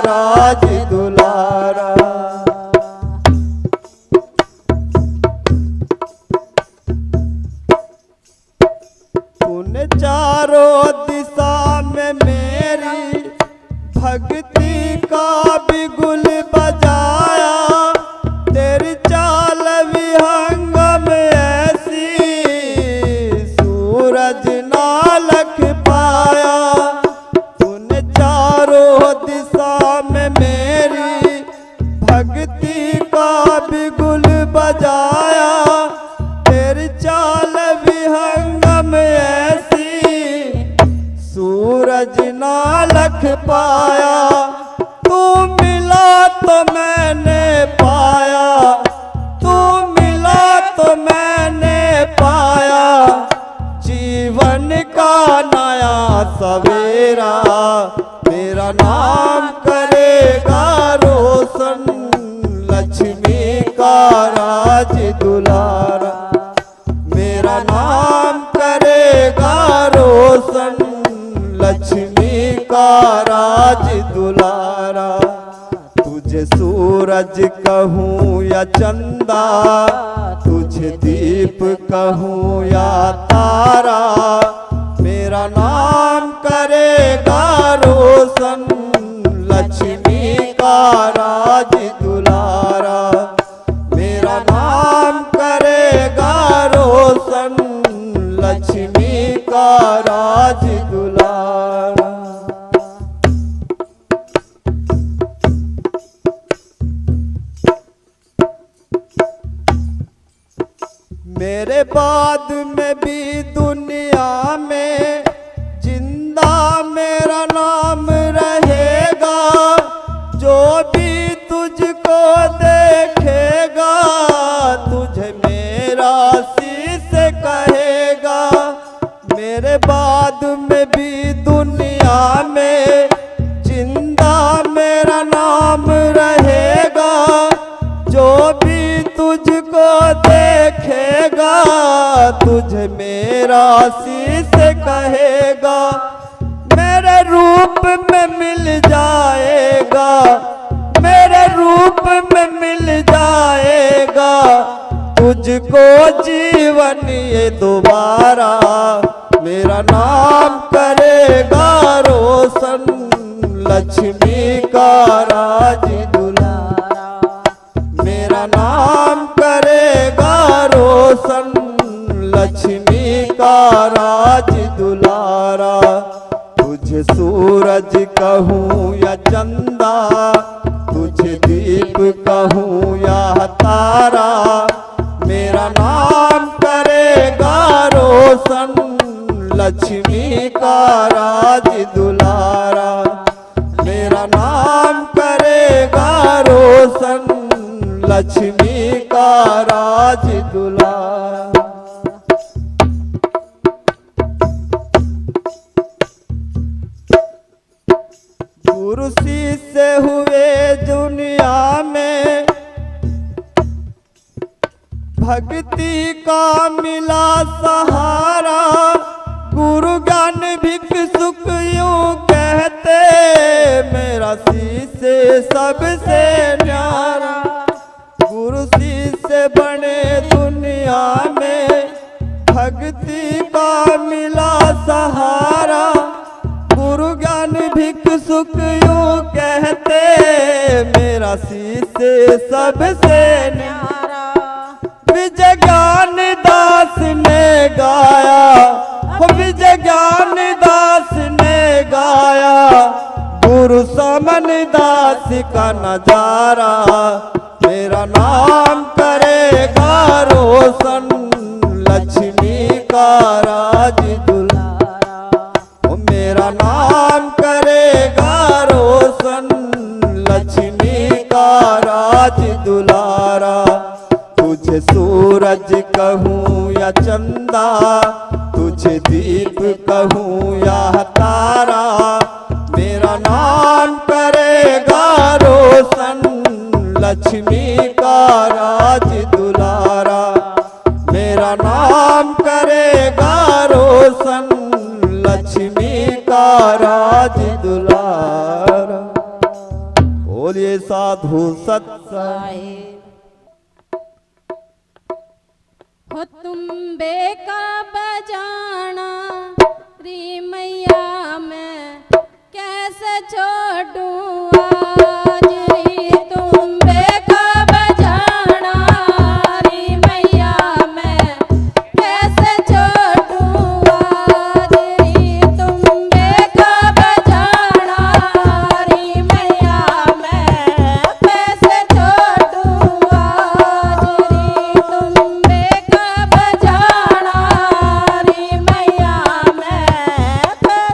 F: राज दुलारा। तूने चारों दिशा में मेरी भक्ति का भी गुल बजाया, तेरी चाल विहंग में ऐसी सूरज ना लख पाया। तूने चारों दिशा में मेरी भक्ति का भी गुल बजाया, तेरी चाल विहंग में ऐसी सूरज ना लख पाया। तू मिला तो मैंने पाया, तू मिला तो मैंने पाया, जीवन का नया सवेरा। मेरा नाम करेगा रोशन, लक्ष्मी का राज दुलारा। मेरा नाम करेगा रोशन, लक्ष्मी का राज दुलारा। तुझे सूरज कहूँ या चंदा, तुझे दीप कहूँ या तारा, मेरा नाम करेगा रोशन, लक्ष्मी का राज दुलारा। मेरा नाम करेगा रोशन, लक्ष्मी का राज दुलारा। मेरे बाद में भी दुनिया में जिंदा मेरा नाम रहेगा। जो भी तुझको देखेगा तुझे मेरा शीश कहेगा। मेरे बाद में भी दुनिया में जिंदा मेरा नाम रहेगा। जो भी तुझको देखेगा तुझे मेरा शीश कहेगा। मेरे रूप में मिल जाएगा, मेरे रूप में मिल जाएगा, तुझको जीवन ये दोबारा। मेरा नाम करेगा रोशन, लक्ष्मी का राज दुलारा। मेरा नाम करेगा रोशन, लक्ष्मी का राज दुलारा। तुझे सूरज कहूँ या चंदा, तुझे दीप कहूँ या तारा, मेरा नाम करेगा रोशन, लक्ष्मी का राज दुलारा। मेरा नाम करेगा रोशन, लक्ष्मी का राज दुलारा। गुरु शिष्य हुए दुनिया में, भक्ति का मिला सहारा। गुरु ज्ञान भिक्षुक यूं कहते, मेरा शिष्य सबसे न्यारा। गुरु शिष्य बने दुनिया में, भक्ति का मिला सहारा। गुरु ज्ञान भिक्षुक यूं कहते, मेरा शिष्य सबसे न्यारा। विजय ज्ञान दास ने गाया, विजय ज्ञान दास ने गाया, गुरु समन दास का नजारा। मेरा नाम करेगा रोशन, लक्ष्मी का राज दुलारा। ओ मेरा नाम करेगा रोशन, लक्ष्मी का राज दुलारा। तुझे सूरज कहूँ या चंदा, तुझे दीप कहूँ या तारा, मेरा नाम करेगा रोशन, लक्ष्मी का राज दुलारा। मेरा नाम करेगा रोशन, लक्ष्मी का राज दुलारा। बोलिए साधु सत
C: साहिब।
G: हो तुम बेका बजाना री मैया मैं कैसे छोड़ूं आज री तुम बेका बजाना री मैया मैं कैसे छोड़ूं आज री तुम बेका बजाना री मैया मैं कैसे छोड़ूं आज री तुम बेका बजाना री मैया मैं कैसे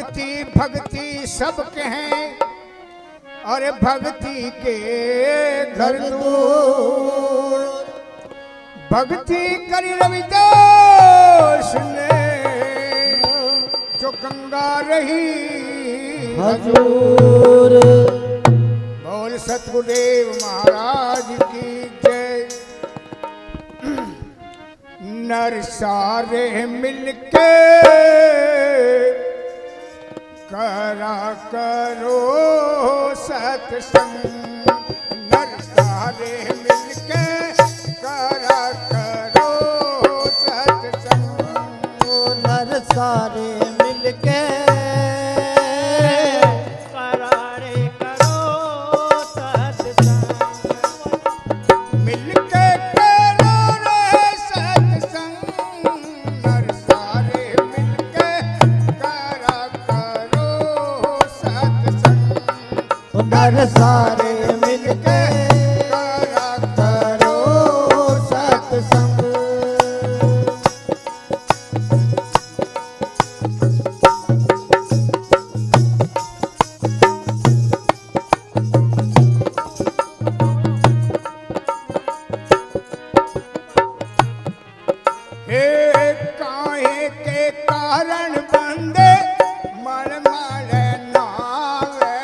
H: भक्ति भक्ति सब कहें और भक्ति के घर दूर भक्ति करी रविदास ने जो गंगा रही
F: हजूर।
H: बोल सतगुरुदेव महाराज की जय। नर सारे मिलके करा करो सत्संग नर सारे मिलके करा करो सत्संग
F: नर सारे मिलके करारे करो सत्संग
H: मिलके करो रे सत्संग नर सारे मिलके करा करो सत्संग
F: नर सारे मिलके
H: करा
F: करो सत्संग।
H: हे काहे के कारण बंदे मर मर नावे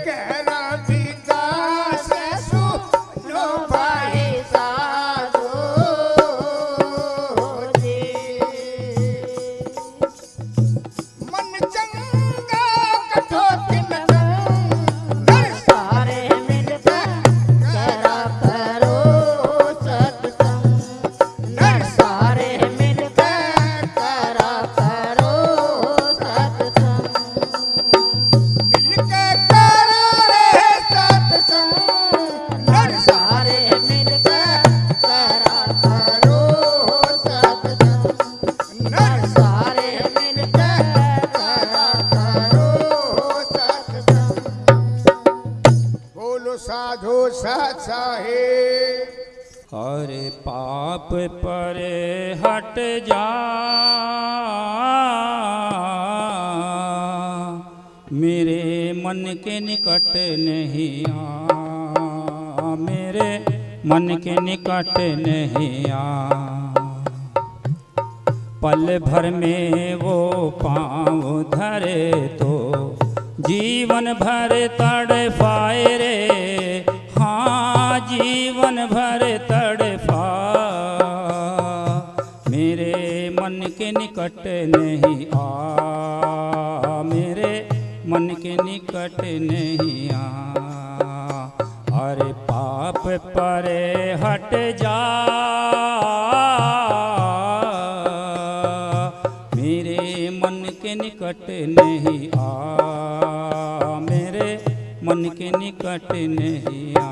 H: कह रविदास सुनो भाई साधो जी। मन चंगा कठोर नर
F: सारे मिलकर करा करो सत्संग,
H: नर
F: सारे मिलकर करा करो सत्संग,
H: मिलके करो रे सत्संग। नर
F: सारे मिलकर करा करो सत्संग,
H: नर
F: सारे मिलकर करा करो सत्संग।
H: बोलो साधु सत साहेब।
A: अरे पाप पर हट जा, मेरे मन के निकट नहीं आ, मेरे मन के निकट नहीं आ। पल भर में वो पाँव धरे तो जीवन भर तड़पाए रे, हाँ जीवन भर तड़पा। मेरे मन के निकट नहीं आ, मेरे मन के निकट नहीं आ। अरे पाप पर हट जा, मेरे मन के निकट नहीं आ, मेरे मन के निकट नहीं आ।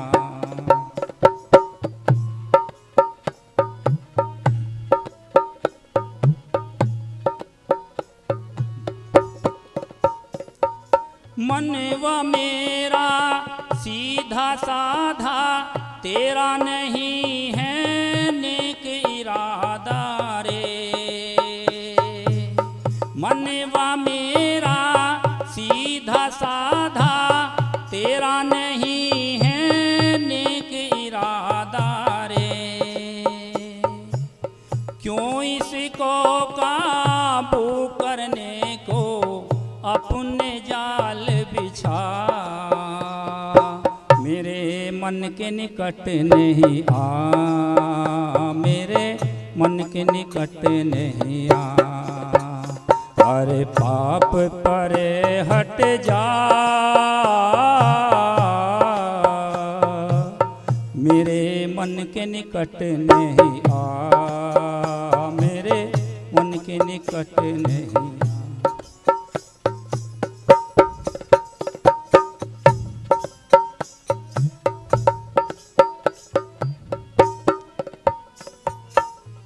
A: मनवा मेरा सीधा साधा, तेरा नहीं है नेक इरादा रे। मनवा मेरा सीधा साधा, तेरा नहीं है नेक इरादा रे। क्यों इसको काबू करने को अपने जाल बिछा, मेरे मन के निकट नहीं आ, मेरे मन के निकट नहीं आ। अरे पाप पर हट जा, मेरे मन के निकट नहीं आ, मेरे मन के निकट नहीं आ।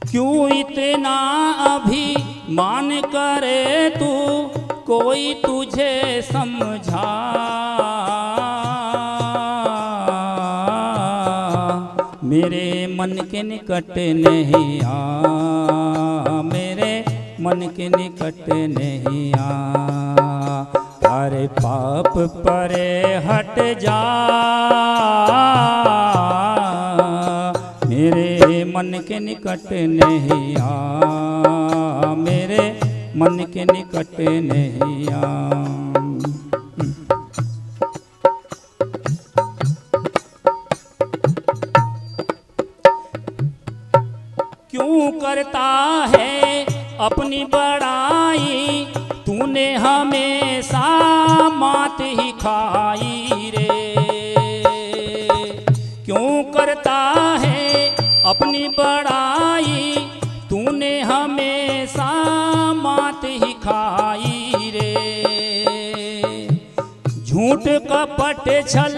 A: क्यों इतना अभिमान करे तू, कोई तुझे समझा। मेरे मन के निकट नहीं आ, मेरे मन के निकट नहीं आ। अरे पाप परे हट जा, मेरे मन के निकट नहीं आ, मेरे मन के निकट नहीं आ। क्यों करता है अपनी बड़ाई, तूने हमेशा मात ही खाई रे। क्यों करता है अपनी बड़ाई, तूने हमेशा मात ही खाई रे। झूठ कपट छल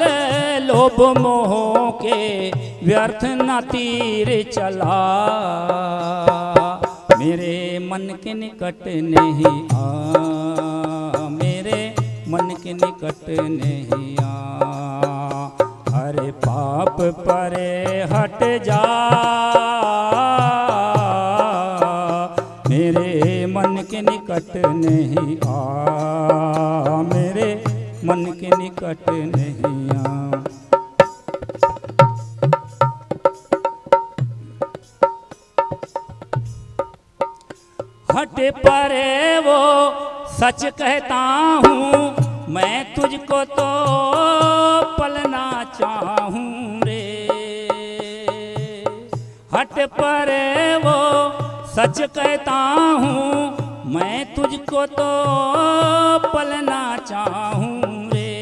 A: लोभ मोह के व्यर्थ न तीर चला, मेरे मन के निकट नहीं आ, मेरे मन के निकट नहीं आ। अरे पाप परे हट जा, मेरे मन के निकट नहीं आ, मेरे मन के निकट नहीं आ। हट परे वो सच कहता हूँ,
I: मैं तुझको तो पलना चाहूं रे। हट पर वो सच कहता हूँ, मैं तुझको तो पलना चाहूं रे।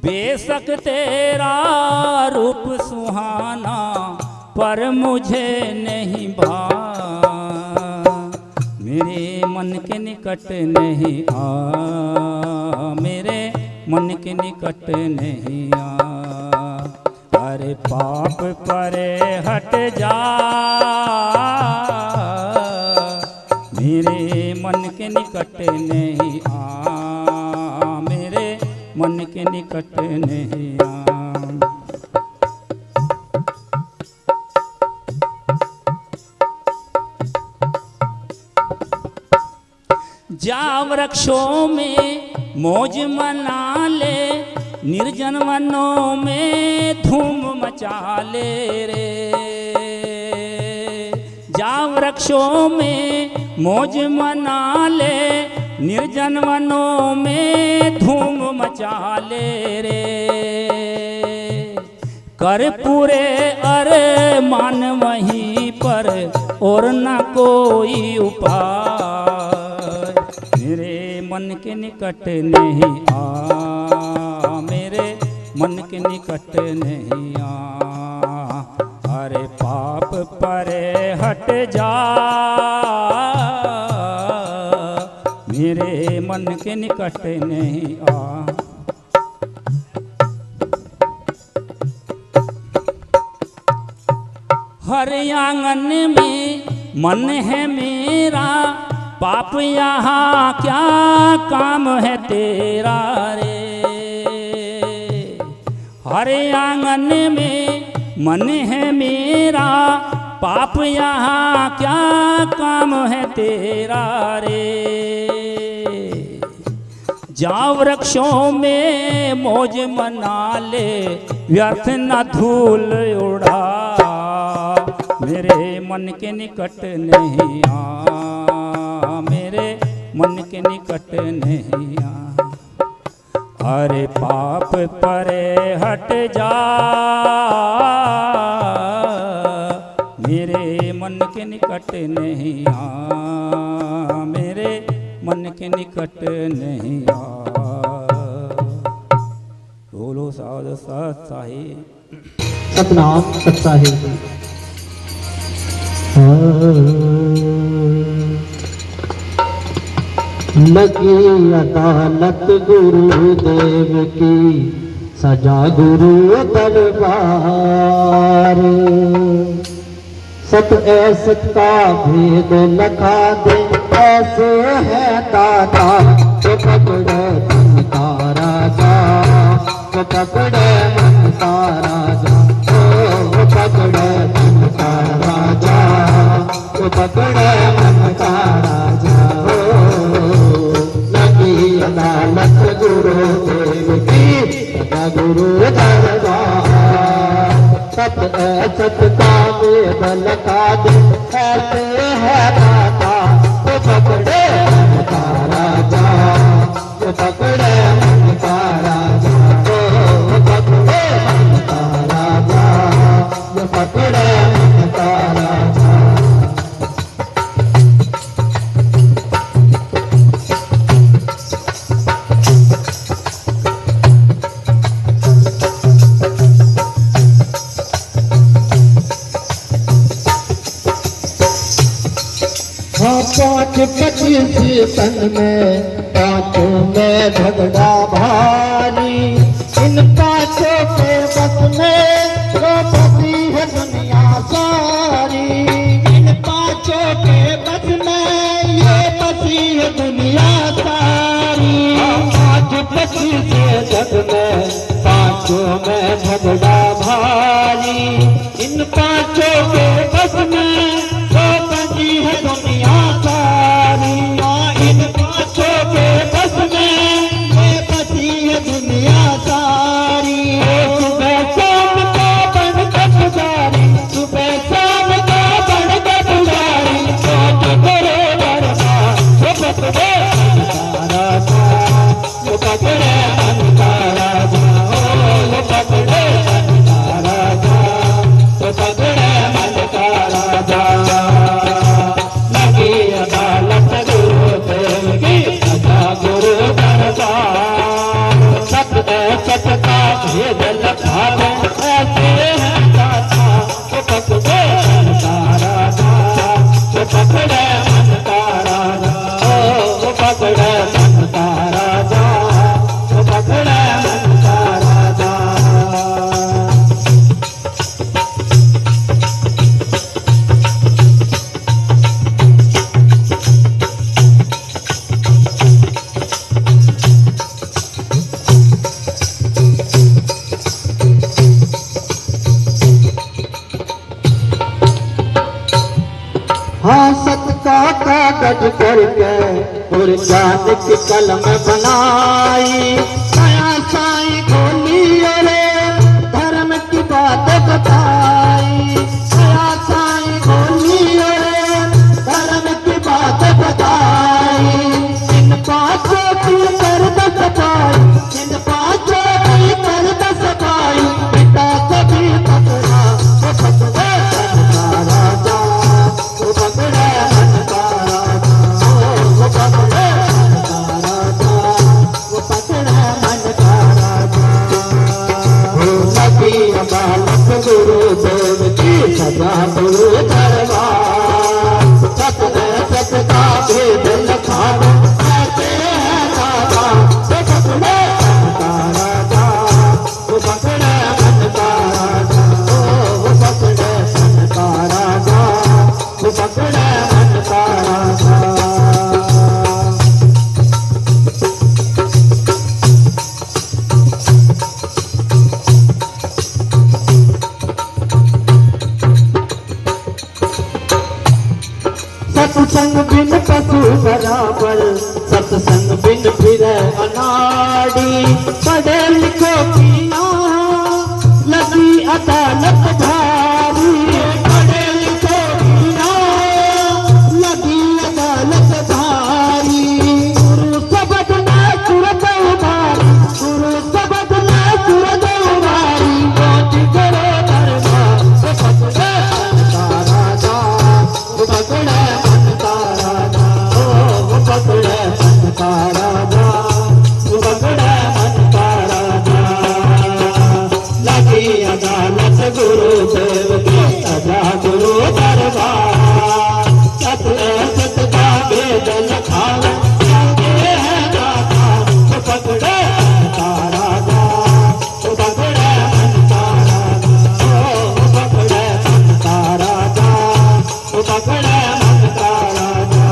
I: बेशक तेरा रूप सुहाना पर मुझे नहीं भाया, मेरे मन के निकट नहीं आ, मेरे मन के निकट नहीं आ। अरे पाप परे हट जा, मेरे मन के निकट नहीं आ, मेरे मन के निकट नहीं आ। जा वृक्षों में मौज मना ले, निर्जन वनों में धूम मचा ले रे। जा वृक्षों में मौज मना ले, निर्जन वनों में धूम मचा ले रे। कर पूरे अरे मान वहीं पर और न कोई उपाय, मेरे मन के निकट नहीं आ, मेरे मन के निकट नहीं आ। अरे पाप परे हट जा, मेरे मन के निकट नहीं आ। हर आंगन में मन है मेरा, पाप यहाँ क्या काम है तेरा रे। हर आंगन में मन है मेरा, पाप यहाँ क्या काम है तेरा रे। जा वृक्षों में मौज मना ले, व्यर्थ न धूल उड़ा, मेरे मन के निकट नहीं आ, मेरे मन के निकट नहीं आ। अरे पाप परे हट जा, मेरे मन के निकट नहीं आ, मेरे मन के निकट नहीं आ। बोलो साध सत साहिब,
F: सतनाम सत्साहिब। लगी अदालत गुरुदेव की, सजा गुरु दरबार। सत असत का भेद लखा दे, ऐसे है दाता जो पकड़े मन का राजा, जो पकड़े मन का राजा, वो पकड़े मन का राजा, वो पकड़े मन का राजा। लगी अदालत गुरुदेव की, सजा गुरु दरबार। सत असत का भेद लखा दे, ऐसे है दाता वो पकड़े मन का राजा, वो पकड़े मन का राजा, वो पकड़े मन का राजा, वो पकड़े मन का राजा। पाँच 25 तन में, पाँचों में झगड़ा भारी। इन पाँचों के बस में तो बसी है दुनिया सारी। इन पाँचों के बस में ये बसी है दुनिया सारी। 5-25 जग में, पाँचों में झगड़ा भारी। इन पाँचों के बस में तो बसी है दुनिया सारी। इन पाँचों के बस में ये बसी है दुनिया सारी। सुबह शाम का बन के पुजारी, सुबह शाम का बन के पुजारी, तो करो दरबार, वो पकड़े मन का राजा, पकड़े मन का राजा, वो पकड़े मन का राजा, वो पकड़े मन का राजा। लगी अदालत गुरुदेव की, सजा गुरु दरबार, सत का भेद लखावे, ऐसे है दाता, वो पकड़े मन का राजा, वो पकड़े मन का राजा, वो पकड़े मन का राजा, वो पकड़े मन का राजा। हाँ सत का कागज करके और ज्ञान की कलम बनाई, नया साईं खोली रे धर्म की बात बताई, नया साईं खोली रे धर्म की बात बताई। इन पाँचों की कर दस पाई, इन पाँचों की कर दस पाई, पिता कभी पकड़ा वो पकड़े मन का राजा, वो पकड़े मन का राजा, वो पकड़े मन का राजा, वो पकड़े मन का राजा। वो लगी अदालत गुरुदेव की, सजा गुरु दरबार, सत का भेद लखावे, ऐसे है दाता, वो पकड़े मन का राजा, वो पकड़े मन का राजा, वो पकड़े मन का राजा, वो पकड़े मन का राजा। सत्संग बिन पशु बराबर, सत्संग बिन फिर अनाड़ी, पढ़े लिखो की लगी अदालत भारी, पढ़े लिखो की लगी अदालत भारी। गुरु शब्द में सूरत उभारी, गुरु शब्द में सूरत उभारी, पहुंच करो दरबार, वो पकड़े मन का राजा, वो पकड़े मन का राजा, वो पकड़े मन का राजा, वो पकड़े मन का राजा। लगी अदालत गुरुदेव की, सजा गुरु दरबार, सत का भेद लखावे, ऐसे है दाता, वो पकड़े मन का राजा, वो पकड़े मन का राजा, वो पकड़े मन का राजा, वो पकड़े मन का राजा।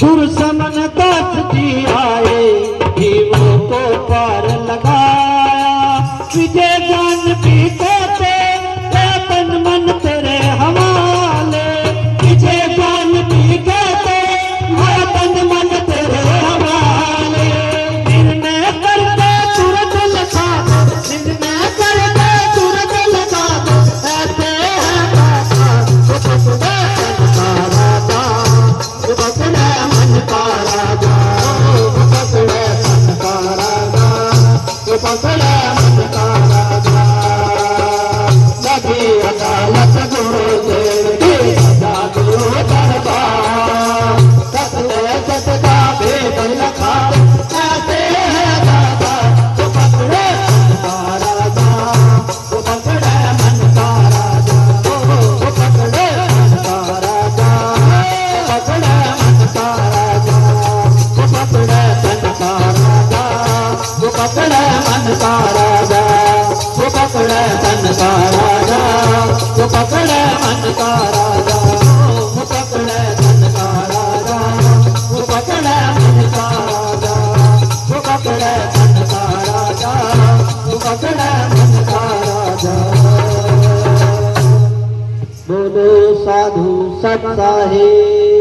F: दुर्समन दास जी आए, जीवों को पार लगाया, विजय जान भी कहते, तन मन तेरे हवाले, विजय जान भी कहते, तन मन तेरे हवाले। निर्णय करके सूरत लखा दो, निर्णय करके सूरत लखा दो, ऐसे है दाता, वो पकड़े मन का राजा, वो पकड़े मन का राजा, वो पकड़े मन का राजा, वो पकड़े मन का राजा। लगी अदालत गुरुदेव की, सजा गुरु दरबार, सत का भेद लखावे, ऐसे है दाता, वो पकड़े मन का राजा, वो पकड़े मन का राजा, वो पकड़े मन का राजा, वो पकड़े मन का राजा, वो पकड़े मन का राजा, वो पकड़े मन का राजा, वो पकड़े मन का राजा, वो पकड़े मन का राजा, वो पकड़े मन का राजा, वो पकड़े मन का राजा, वो पकड़े मन का राजा, वो पकड़े मन का राजा। बोलो साधु सत साहिब।